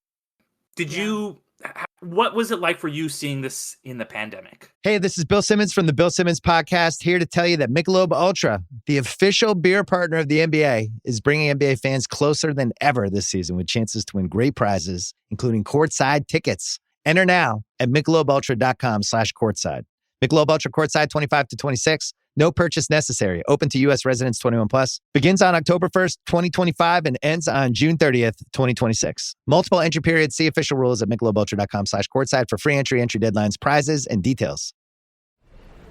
What was it like for you seeing this in the pandemic?
Hey, this is Bill Simmons from the Bill Simmons Podcast, here to tell you that Michelob Ultra, the official beer partner of the NBA, is bringing NBA fans closer than ever this season with chances to win great prizes, including courtside tickets. Enter now at MichelobUltra.com/courtside. Michelob Ultra Courtside 25 to 26, No purchase necessary. Open to U.S. residents 21 plus. Begins on October 1st, 2025 and ends on June 30th, 2026. Multiple entry periods. See official rules at michelobultra.com/courtside for free entry deadlines, prizes, and details.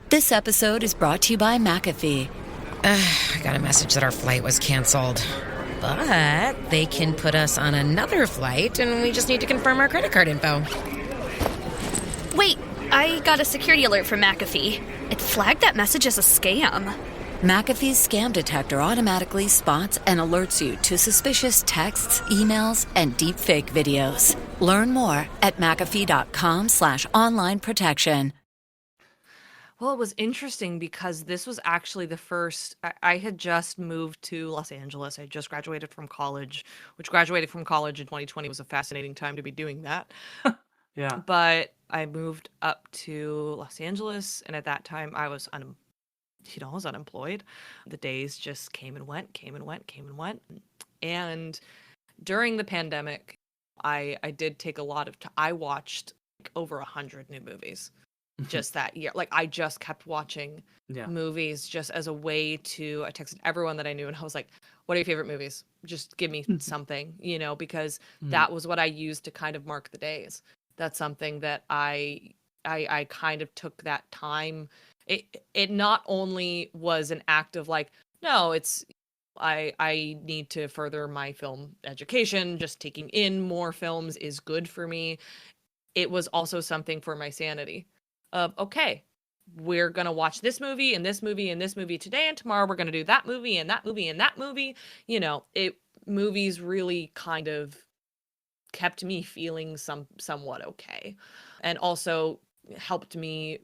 This episode is brought to you by McAfee.
I got a message that our flight was canceled. But they can put us on another flight, and we just need to confirm our credit card info.
Wait, I got a security alert from McAfee. It flagged that message as a scam.
McAfee's scam detector automatically spots and alerts you to suspicious texts, emails, and deepfake videos. Learn more at McAfee.com/online protection.
Well, it was interesting because this was actually the first. I had just moved to Los Angeles. I just graduated from college, which graduated from college in 2020 was a fascinating time to be doing that.
Yeah.
But I moved up to Los Angeles, and at that time I was I was unemployed. The days just came and went, came and went, came and went. And during the pandemic, I did take a lot of time. I watched like over 100 new movies just that year. Like I just kept watching movies just as a way to, I texted everyone that I knew and I was like, what are your favorite movies? Just give me something, because that was what I used to kind of mark the days. That's something that I kind of took that time. It not only was an act of like, no, it's I need to further my film education. Just taking in more films is good for me. It was also something for my sanity of, okay, we're going to watch this movie and this movie and this movie today, and tomorrow we're going to do that movie and that movie and that movie. Movies really kind of kept me feeling somewhat okay, and also helped me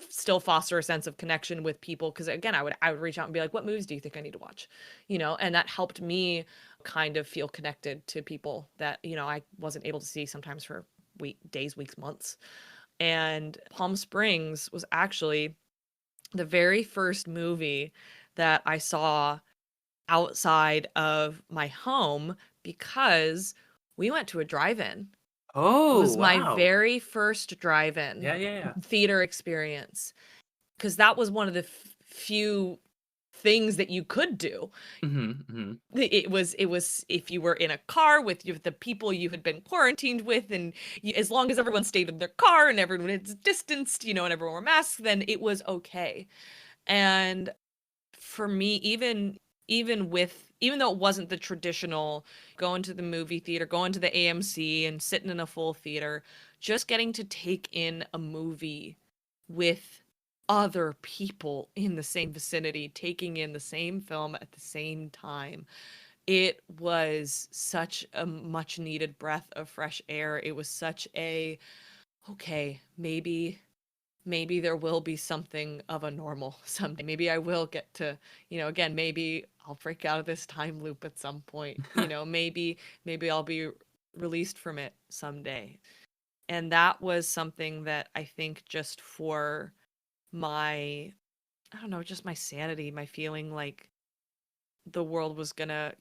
still foster a sense of connection with people. Because again, I would reach out and be like, what movies do you think I need to watch? And that helped me kind of feel connected to people that, I wasn't able to see sometimes for days, weeks, months. And Palm Springs was actually the very first movie that I saw outside of my home because we went to a drive-in.
Oh,
it was
wow.
my very first drive-in theater experience, because that was one of the few things that you could do. It was if you were in a car with the people you had been quarantined with, and as long as everyone stayed in their car and everyone is distanced, and everyone wore masks, then it was okay. And for me, even though it wasn't the traditional going to the movie theater, going to the AMC and sitting in a full theater, just getting to take in a movie with other people in the same vicinity, taking in the same film at the same time, it was such a much needed breath of fresh air. It was such a, okay, maybe there will be something of a normal someday. Maybe I will get to, again, maybe I'll break out of this time loop at some point. Maybe I'll be released from it someday. And that was something that I think just for my, I don't know, just my sanity, my feeling like the world was gonna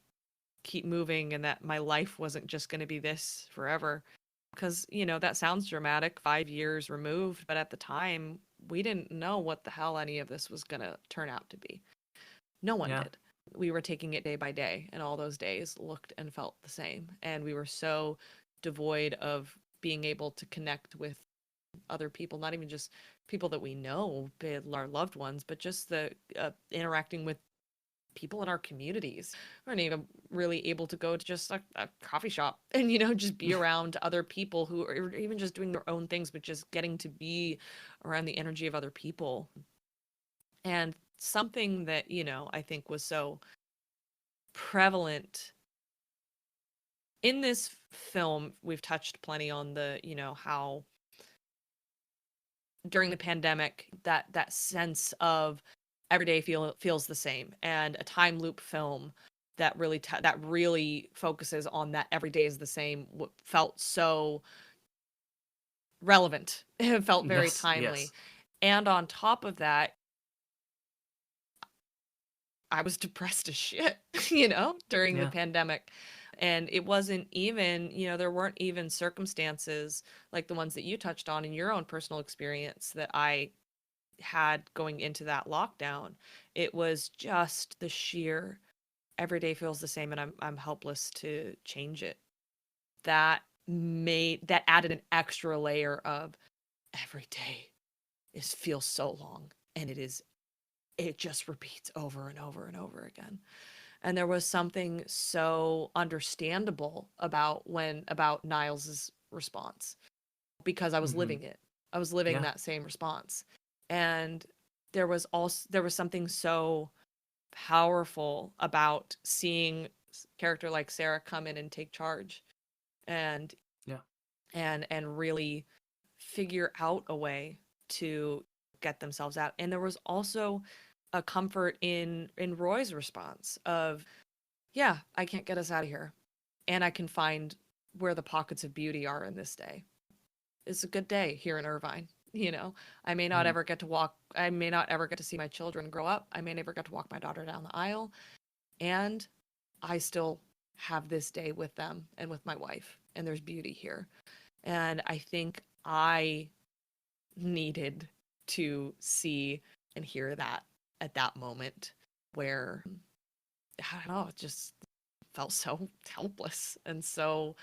keep moving and that my life wasn't just gonna be this forever. Because, that sounds dramatic, 5 years removed, but at the time, we didn't know what the hell any of this was going to turn out to be. No one did. We were taking it day by day, and all those days looked and felt the same. And we were so devoid of being able to connect with other people, not even just people that we know, our loved ones, but just the interacting with people in our communities. We weren't even really able to go to just a coffee shop and, just be around other people who are even just doing their own things, but just getting to be around the energy of other people. And something that, I think was so prevalent in this film, we've touched plenty on the, how during the pandemic, that sense of every day feels the same, and a time loop film that really focuses on that every day is the same felt so relevant. It felt very timely. Yes. And on top of that, I was depressed as shit, during the pandemic. And it wasn't even, there weren't even circumstances like the ones that you touched on in your own personal experience that I had going into that lockdown. It was just the sheer every day feels the same and I'm helpless to change it. That added an extra layer of every day feels so long, and it just repeats over and over and over again. And there was something so understandable about Niles's response, because I was living it. I was living that same response. And there was something so powerful about seeing a character like Sarah come in and take charge and really figure out a way to get themselves out. And there was also a comfort in Roy's response of, yeah, I can't get us out of here, and I can find where the pockets of beauty are in this day. It's a good day here in Irvine. I may not ever get to see my children grow up. I may never get to walk my daughter down the aisle, and I still have this day with them and with my wife, and there's beauty here. And I think I needed to see and hear that at that moment, where I don't know, it just felt so helpless and so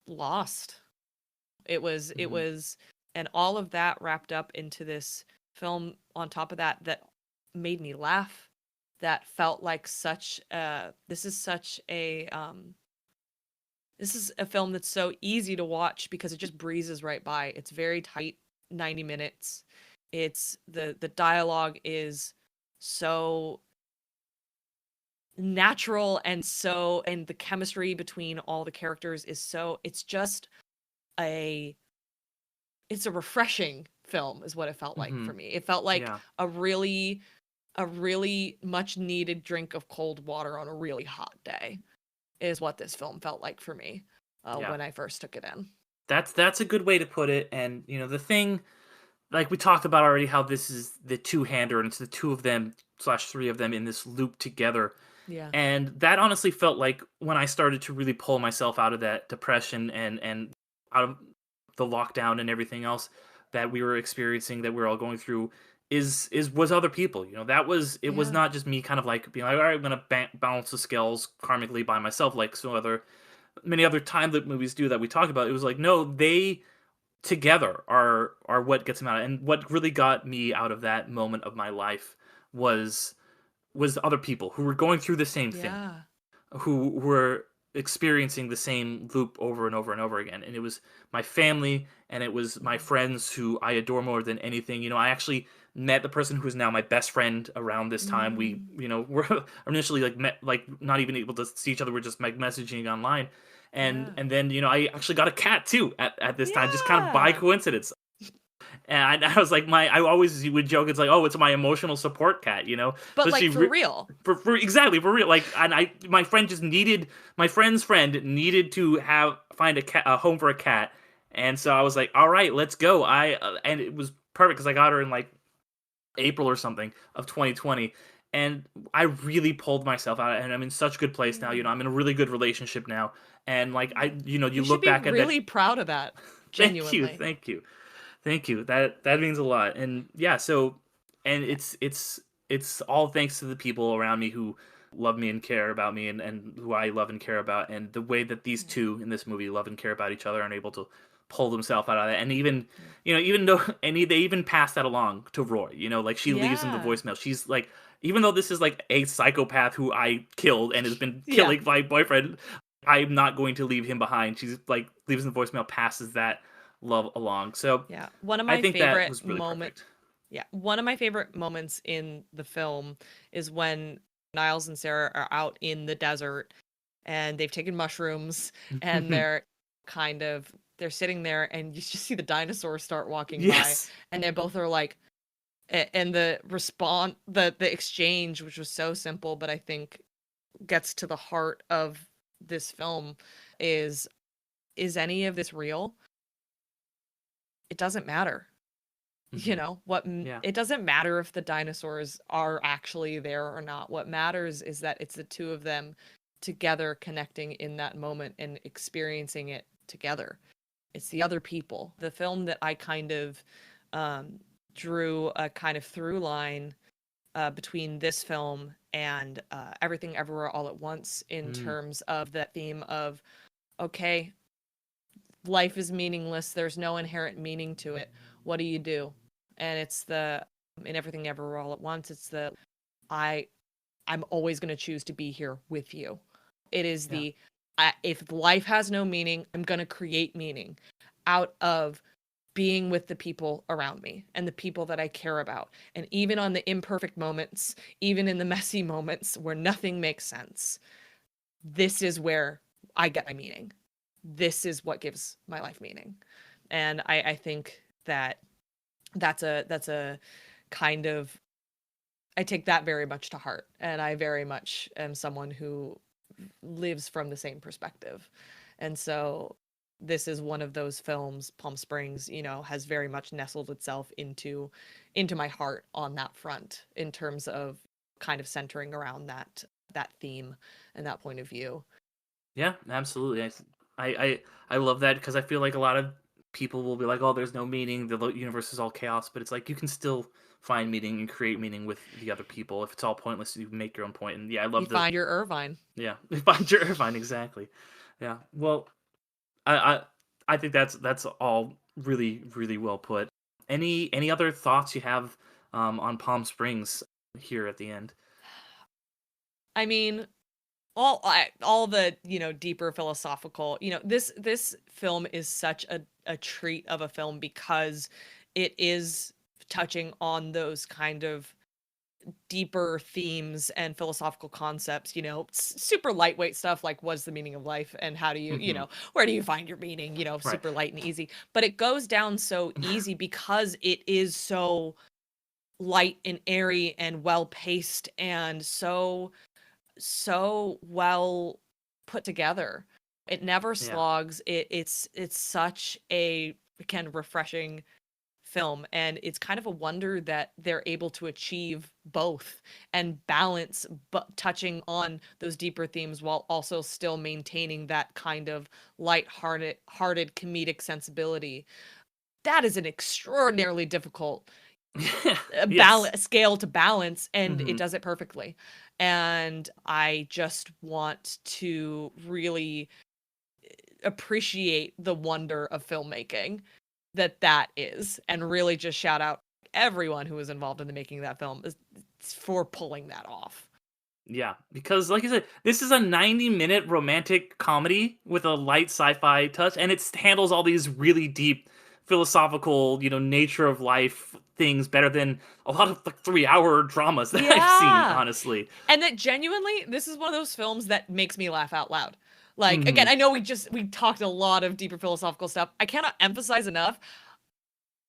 lost. It was and all of that wrapped up into this film on top of that made me laugh, that felt like this is a film that's so easy to watch because it just breezes right by. It's very tight, 90 minutes. It's the dialogue is so natural, and the chemistry between all the characters is so, it's a refreshing film is what it felt like for me. It felt like a really much needed drink of cold water on a really hot day is what this film felt like for me when I first took it in.
That's a good way to put it. And the thing, like we talked about already, how this is the two-hander, and it's the two of them / three of them in this loop together.
Yeah.
And that honestly felt like when I started to really pull myself out of that depression and out of the lockdown and everything else that we were experiencing, that we're all going through, was other people. That was, it was not just me kind of like being like, all right, I'm gonna balance the scales karmically by myself, like many other time loop movies do that we talk about. It was like, no, they together are what gets them out. And what really got me out of that moment of my life was other people who were going through the same thing, who were experiencing the same loop over and over and over again. And it was my family, and it was my friends who I adore more than anything. I actually met the person who is now my best friend around this time. We, were initially met, not even able to see each other. We're just messaging online. And then, I actually got a cat too at this time, just kind of by coincidence. And I was like, I always would joke, it's like, oh, it's my emotional support cat,
But
so
for real.
Exactly, for real. My friend's friend needed to find a home for a cat. And so I was like, all right, let's go. And it was perfect because I got her in April or something of 2020. And I really pulled myself out, and I'm in such a good place now. I'm in a really good relationship now. And you look back at that.
Really proud of that. Genuinely.
Thank you. That means a lot. And and it's all thanks to the people around me who love me and care about me, and who I love and care about, and the way that these two in this movie love and care about each other and able to pull themselves out of that. And even though they even pass that along to Roy, she leaves him the voicemail. She's like, even though this is a psychopath who I killed and has been killing my boyfriend, I'm not going to leave him behind. She's leaves him the voicemail, passes that love along. So
one of my favorite
really
moments. Yeah, one of my favorite moments in the film is when Niles and Sarah are out in the desert, and they've taken mushrooms, and they're sitting there, and you just see the dinosaurs start walking by, and they both are like, and the response, the exchange, which was so simple, but I think gets to the heart of this film, is any of this real? It doesn't matter. It doesn't matter if the dinosaurs are actually there or not. What matters is that it's the two of them together, connecting in that moment and experiencing it together. It's the other people. The film that I kind of drew a kind of through line between this film and Everything Everywhere All at Once in terms of that theme of, okay, life is meaningless. There's no inherent meaning to it. What do you do? And it's in Everything Everywhere All at Once, it's I'm always going to choose to be here with you. It is if life has no meaning, I'm going to create meaning out of being with the people around me and the people that I care about. And even on the imperfect moments, even in the messy moments where nothing makes sense, this is where I get my meaning. This is what gives my life meaning. And I think that's a kind of, I take that very much to heart. And I very much am someone who lives from the same perspective. And so this is one of those films, Palm Springs, has very much nestled itself into my heart on that front in terms of kind of centering around that theme and that point of view.
Yeah, absolutely. I love that because I feel like a lot of people will be like, oh, there's no meaning, the universe is all chaos, but it's like you can still find meaning and create meaning with the other people. If it's all pointless, you make your own point. And yeah, I love
find your Irvine.
Yeah, find your Irvine, exactly. Yeah, well, I think that's all really, really well put. Any other thoughts you have on Palm Springs here at the end?
I mean, all the deeper philosophical, this film is such a treat of a film because it is touching on those kind of deeper themes and philosophical concepts, super lightweight stuff like what's the meaning of life and how do you, where do you find your meaning, super light and easy. But it goes down so easy because it is so light and airy and well paced and so well put together. It never slogs. It's such a, again, refreshing film, and it's kind of a wonder that they're able to achieve both and balance touching on those deeper themes while also still maintaining that kind of light-hearted comedic sensibility. That is an extraordinarily difficult scale to balance, and it does it perfectly. And I just want to really appreciate the wonder of filmmaking that is, and really just shout out everyone who was involved in the making of that film for pulling that off.
Yeah, because like you said, this is a 90-minute romantic comedy with a light sci-fi touch, and it handles all these really deep philosophical, nature of life things better than a lot of like 3-hour dramas that I've seen, honestly.
And that genuinely, this is one of those films that makes me laugh out loud. Like, again, I know we talked a lot of deeper philosophical stuff. I cannot emphasize enough,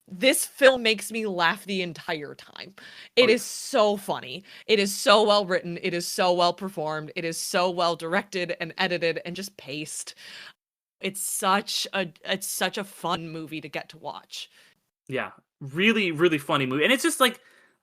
this film makes me laugh the entire time. It is so funny. It is so well written. It is so well performed. It is so well directed and edited and just paced. It's such a fun movie to get to watch.
Yeah, really, really funny movie. And it's just like,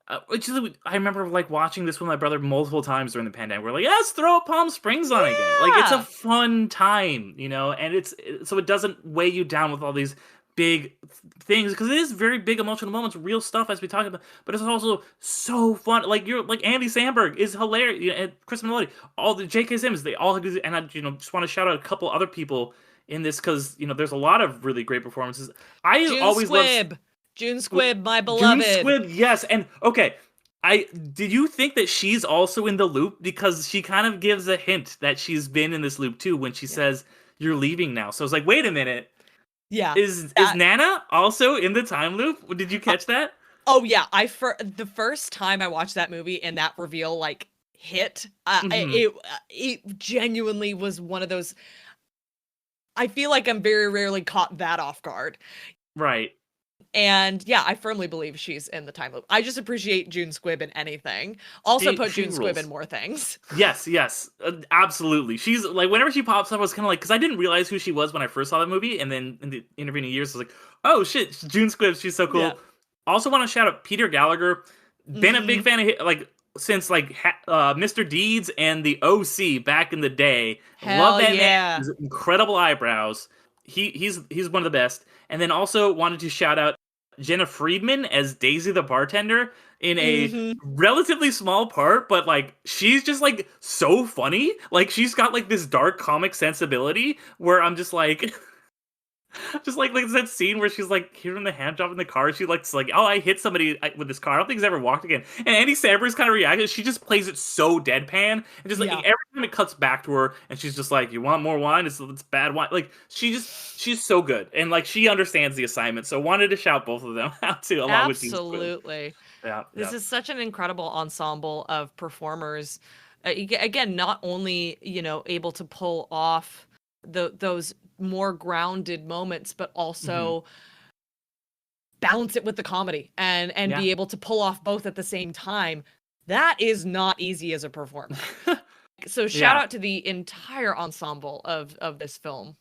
I remember like watching this with my brother multiple times during the pandemic. We're like, let's throw Palm Springs on again. Like, it's a fun time, and so it doesn't weigh you down with all these big things, because it is very big emotional moments, real stuff as we talk about, but it's also so fun. Like Andy Samberg is hilarious, and Chris Melody, all the J.K. Simmons, they all, and I just want to shout out a couple other people in this because there's a lot of really great performances.
June Squibb, my beloved.
June Squibb, yes. And okay, did you think that she's also in the loop? Because she kind of gives a hint that she's been in this loop too when she says, "You're leaving now." So it's like, wait a minute.
Yeah.
Is Nana also in the time loop? Did you catch that?
Oh yeah. The first time I watched that movie and that reveal like hit, it genuinely was one of those. I feel like I'm very rarely caught that off guard.
Right.
And yeah, I firmly believe she's in the time loop. I just appreciate June Squibb in anything. Also put June Squibb in more things.
Yes, absolutely. She's like, whenever she pops up, I was kind of like, because I didn't realize who she was when I first saw the movie, and then in the intervening years, I was like, oh shit, June Squibb, she's so cool. Yeah. Also want to shout out Peter Gallagher. Been a big fan of like since like Mr. Deeds and the OC back in the day. Love that man. His incredible eyebrows. He's one of the best. And then also wanted to shout out Jenna Friedman as Daisy the bartender in a
Mhm.
relatively small part, but like she's just like so funny. Like she's got like this dark comic sensibility where I'm just like just like that scene where she's like hearing the hand job in the car. She likes like, oh, I hit somebody with this car. I don't think he's ever walked again. And Andy Samberg's kind of reacted. She just plays it so deadpan, and just like
Yeah.
every time it cuts back to her, and she's just like, "You want more wine? It's bad wine." Like she's so good, and like she understands the assignment. So wanted to shout both of them out too, along with these.
Absolutely.
Yeah,
This
yeah.
is such an incredible ensemble of performers. Again, not only, able to pull off those more grounded moments, but also balance it with the comedy and
Yeah.
be able to pull off both at the same time. That is not easy as a performer. So shout
Yeah.
out to the entire ensemble of this film.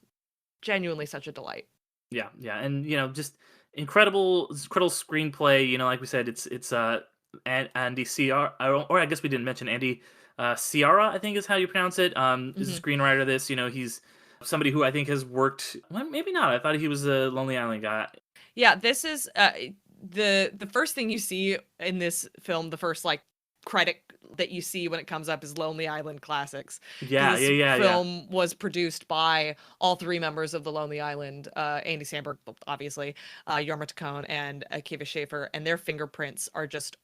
Genuinely such a delight.
Yeah, yeah, and just incredible screenplay. Like we said, it's Andy Ciara, or I guess we didn't mention Andy Ciara, I think is how you pronounce it. Is a screenwriter of this. He's somebody who I think has worked. Well, maybe not. I thought he was a Lonely Island guy.
Yeah, this is the first thing you see in this film, the first like credit that you see when it comes up is Lonely Island Classics.
Yeah,
This
yeah.
film was produced by all three members of the Lonely Island, Andy Samberg, obviously, Jorma Taccone, and Akiva Schaffer, and their fingerprints are just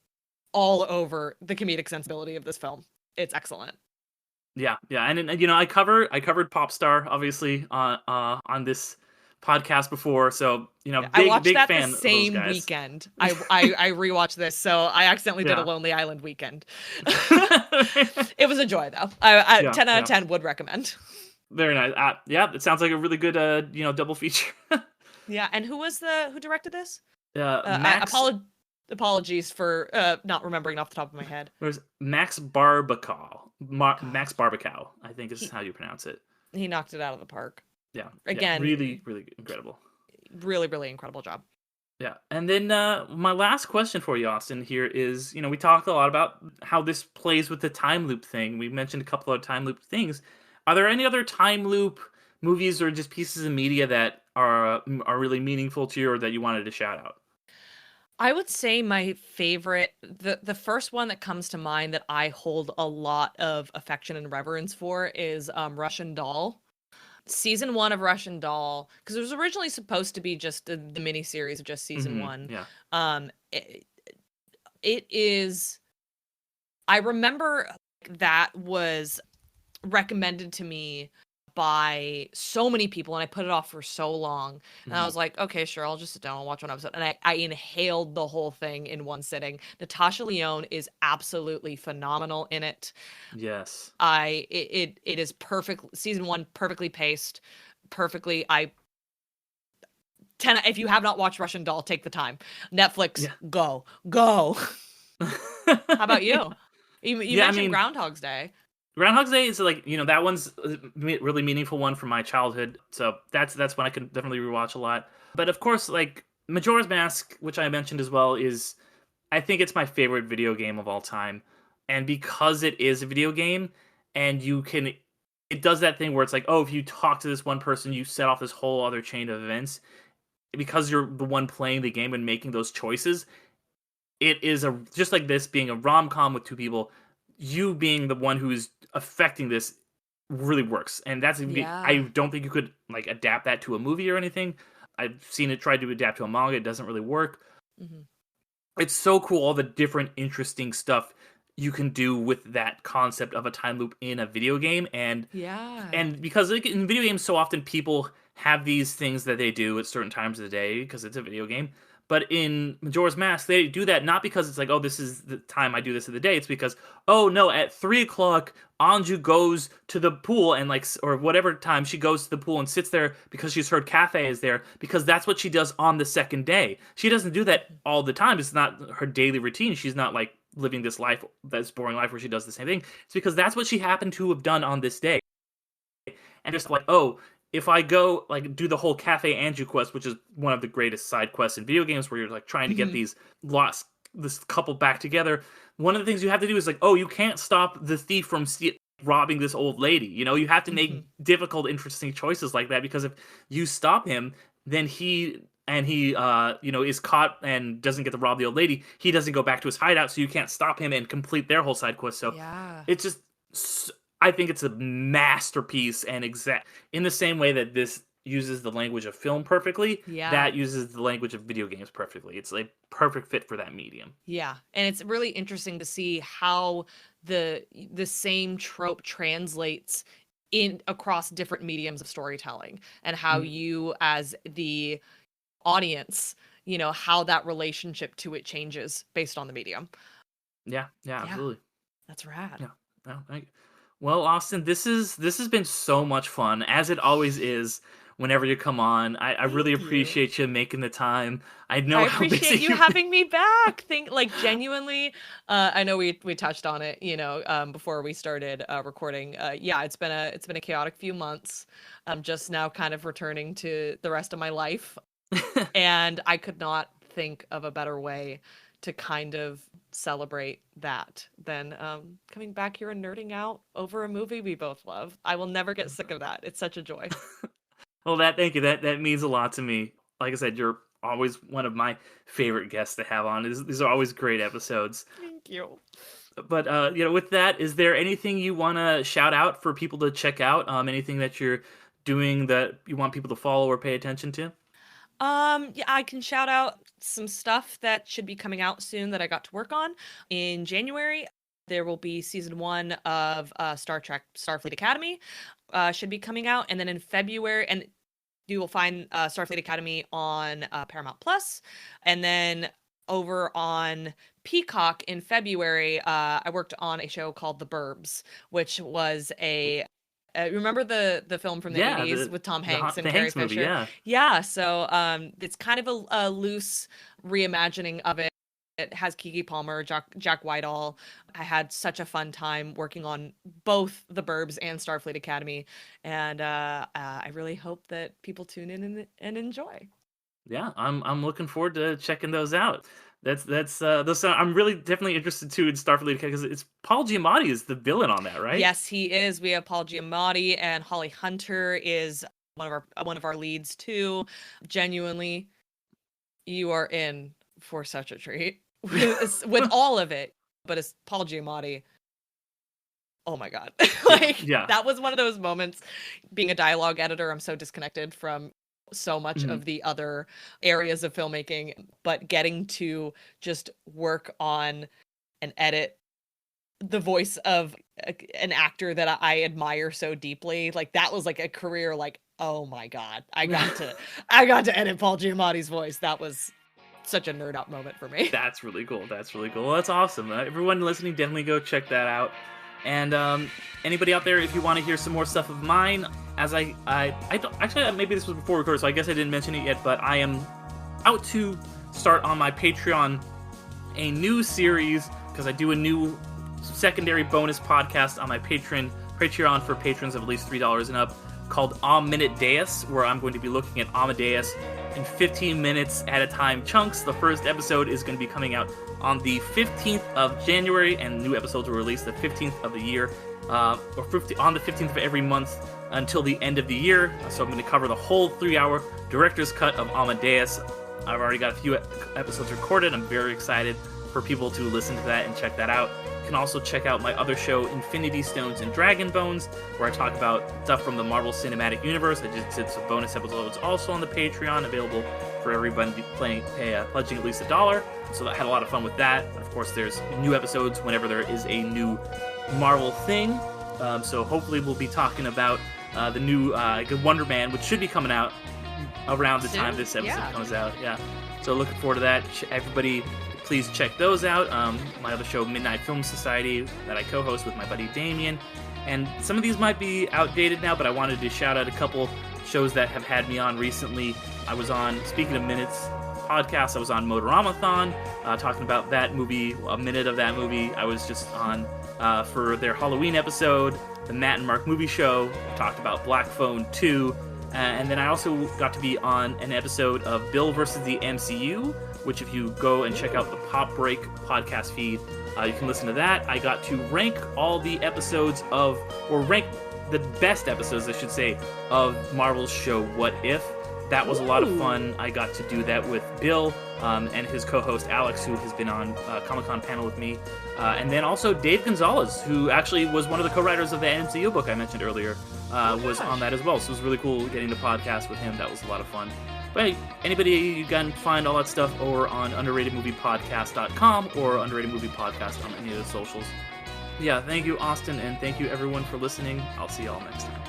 all over the comedic sensibility of this film. It's excellent.
Yeah, and I covered Popstar obviously on this podcast before, so
I watched
big
that
fan
the
of those
same
guys.
weekend. I rewatched this, so I accidentally did
Yeah.
a Lonely Island weekend. It was a joy, though. I
Yeah,
10 out
yeah.
of 10 would recommend.
Very nice. Yeah, it sounds like a really good double feature.
Yeah, and who directed this?
Max
Apologies for not remembering off the top of my head.
There's Max Barbacow. Max Barbacow, I think is how you pronounce it.
He knocked it out of the park.
Yeah.
Again,
really, really incredible.
Really, really incredible job.
Yeah. And then my last question for you, Austin, here is, we talked a lot about how this plays with the time loop thing. We mentioned a couple of time loop things. Are there any other time loop movies or just pieces of media that are really meaningful to you or that you wanted to shout out?
I would say my favorite, the first one that comes to mind that I hold a lot of affection and reverence for is Russian Doll. Season 1 of Russian Doll, because it was originally supposed to be just the miniseries of just season 1.
Yeah.
It is. I remember that was recommended to me by so many people, and I put it off for so long. And I was like, okay, sure, I'll just sit down and watch one episode. And I inhaled the whole thing in one sitting. Natasha Lyonne is absolutely phenomenal in it.
Yes.
It is perfect. Season 1 perfectly paced, perfectly. 10. If you have not watched Russian Doll, take the time. Netflix,
Yeah.
go. How about you? You mentioned Groundhog's Day.
Groundhog's Day is like, that one's a really meaningful one from my childhood. So that's one I can definitely rewatch a lot. But of course, like Majora's Mask, which I mentioned as well, I think it's my favorite video game of all time. And because it is a video game and it does that thing where it's like, oh, if you talk to this one person, you set off this whole other chain of events. Because you're the one playing the game and making those choices, it is just like this being a rom-com with two people, you being the one who is affecting this really works. And I don't think you could like adapt that to a movie or anything. I've seen it try to adapt to a manga. It doesn't really work.
Mm-hmm.
It's so cool, all the different interesting stuff you can do with that concept of a time loop in a video game. And because like, in video games, so often people have these things that they do at certain times of the day because it's a video game. But in Majora's Mask, they do that not because it's like, oh, this is the time I do this of the day. It's because, oh no, at 3:00, Anju goes to the pool and or whatever time she goes to the pool and sits there because she's heard Cafe is there, because that's what she does on the second day. She doesn't do that all the time. It's not her daily routine. She's not like living this life, this boring life where she does the same thing. It's because that's what she happened to have done on this day. And just like, oh, if I go like do the whole Cafe Anju quest, which is one of the greatest side quests in video games, where you're like trying to get this couple back together, one of the things you have to do is like, oh, you can't stop the thief from robbing this old lady. You have to make difficult, interesting choices like that, because if you stop him, then he and he is caught and doesn't get to rob the old lady, he doesn't go back to his hideout, so you can't stop him and complete their whole side quest. So it's just, I think it's a masterpiece, and in the same way that this uses the language of film perfectly, that uses the language of video games perfectly. It's a perfect fit for that medium.
Yeah, and it's really interesting to see how the same trope translates in across different mediums of storytelling, and how you as the audience, how that relationship to it changes based on the medium.
Yeah, absolutely.
That's rad.
Yeah. No, thank you. Well, Austin, this has been so much fun, as it always is whenever you come on. I really appreciate you making the time. I know
I appreciate you having me back. Genuinely, I know we touched on it, before we started recording. It's been a chaotic few months. I'm just now kind of returning to the rest of my life. And I could not think of a better way to kind of celebrate that than coming back here and nerding out over a movie we both love. I will never get sick of that. It's such a joy.
Well, thank you. That means a lot to me. Like I said, you're always one of my favorite guests to have on. These are always great episodes.
Thank you.
But with that, is there anything you want to shout out for people to check out? Anything that you're doing that you want people to follow or pay attention to?
I can shout out some stuff that should be coming out soon that I got to work on. In January, there will be season 1 of Star Trek Starfleet Academy should be coming out. And then in February, and you will find Starfleet Academy on Paramount Plus. And then over on Peacock in February, I worked on a show called The Burbs, which was a remember the film from the 80s with Tom Hanks and Carrie Fisher? Yeah. So it's kind of a loose reimagining of it. It has Keke Palmer, Jack Whitehall. I had such a fun time working on both The Burbs and Starfleet Academy, and I really hope that people tune in and enjoy.
Yeah, I'm looking forward to checking those out. That's I'm really definitely interested too in Starfleet because it's Paul Giamatti is the villain on that, right?
Yes, he is. We have Paul Giamatti, and Holly Hunter is one of our leads too. Genuinely, you are in for such a treat with all of it. But it's Paul Giamatti. Oh my God. That was one of those moments. Being a dialogue editor, I'm so disconnected from so much of the other areas of filmmaking, but getting to just work on and edit the voice of an actor that I admire so deeply, that was a career, oh my God, I got to edit Paul Giamatti's voice. That was such a nerd out moment for me.
That's really cool. Well, that's awesome. Everyone listening, definitely go check that out. And anybody out there, if you want to hear some more stuff of mine, as I don't, actually, maybe this was before we recorded, so I guess I didn't mention it yet, but I am out to start on my Patreon a new series, because I do a new secondary bonus podcast on my Patreon for patrons of at least $3 and up, called Amadeus, where I'm going to be looking at Amadeus in 15 minutes at a time chunks. The first episode is going to be coming out on the 15th of January, and new episodes will release the 15th of the year, on the 15th of every month until the end of the year. So I'm going to cover the whole 3-hour director's cut of Amadeus. I've already got a few episodes recorded. I'm very excited for people to listen to that and check that out. You can also check out my other show, Infinity Stones and Dragon Bones, where I talk about stuff from the Marvel Cinematic Universe. I just did some bonus episodes also on the Patreon, available for everybody pledging at least $1. So I had a lot of fun with that. And of course, there's new episodes whenever there is a new Marvel thing. So hopefully we'll be talking about the new Wonder Man, which should be coming out around the time this episode comes out. Yeah. So looking forward to that. Everybody, please check those out. My other show, Midnight Film Society, that I co-host with my buddy Damien. And some of these might be outdated now, but I wanted to shout out a couple shows that have had me on recently. I was on, speaking of Minutes podcast, I was on Motoramathon, talking about that movie, a minute of that movie. I was just on for their Halloween episode, the Matt and Mark Movie Show, talked about Black Phone 2. And then I also got to be on an episode of Bill versus the MCU, which if you go and check out the Pop Break podcast feed, you can listen to that. I got to rank all the episodes rank the best episodes, I should say, of Marvel's show What If. That was a lot of fun. I got to do that with Bill and his co-host Alex, who has been on Comic-Con panel with me. And then also Dave Gonzalez, who actually was one of the co-writers of the MCU book I mentioned earlier, was on that as well. So it was really cool getting to podcast with him. That was a lot of fun. But hey, anybody, you can find all that stuff over on underratedmoviepodcast.com or underratedmoviepodcast on any of the socials. Yeah, thank you, Austin, and thank you everyone for listening. I'll see y'all next time.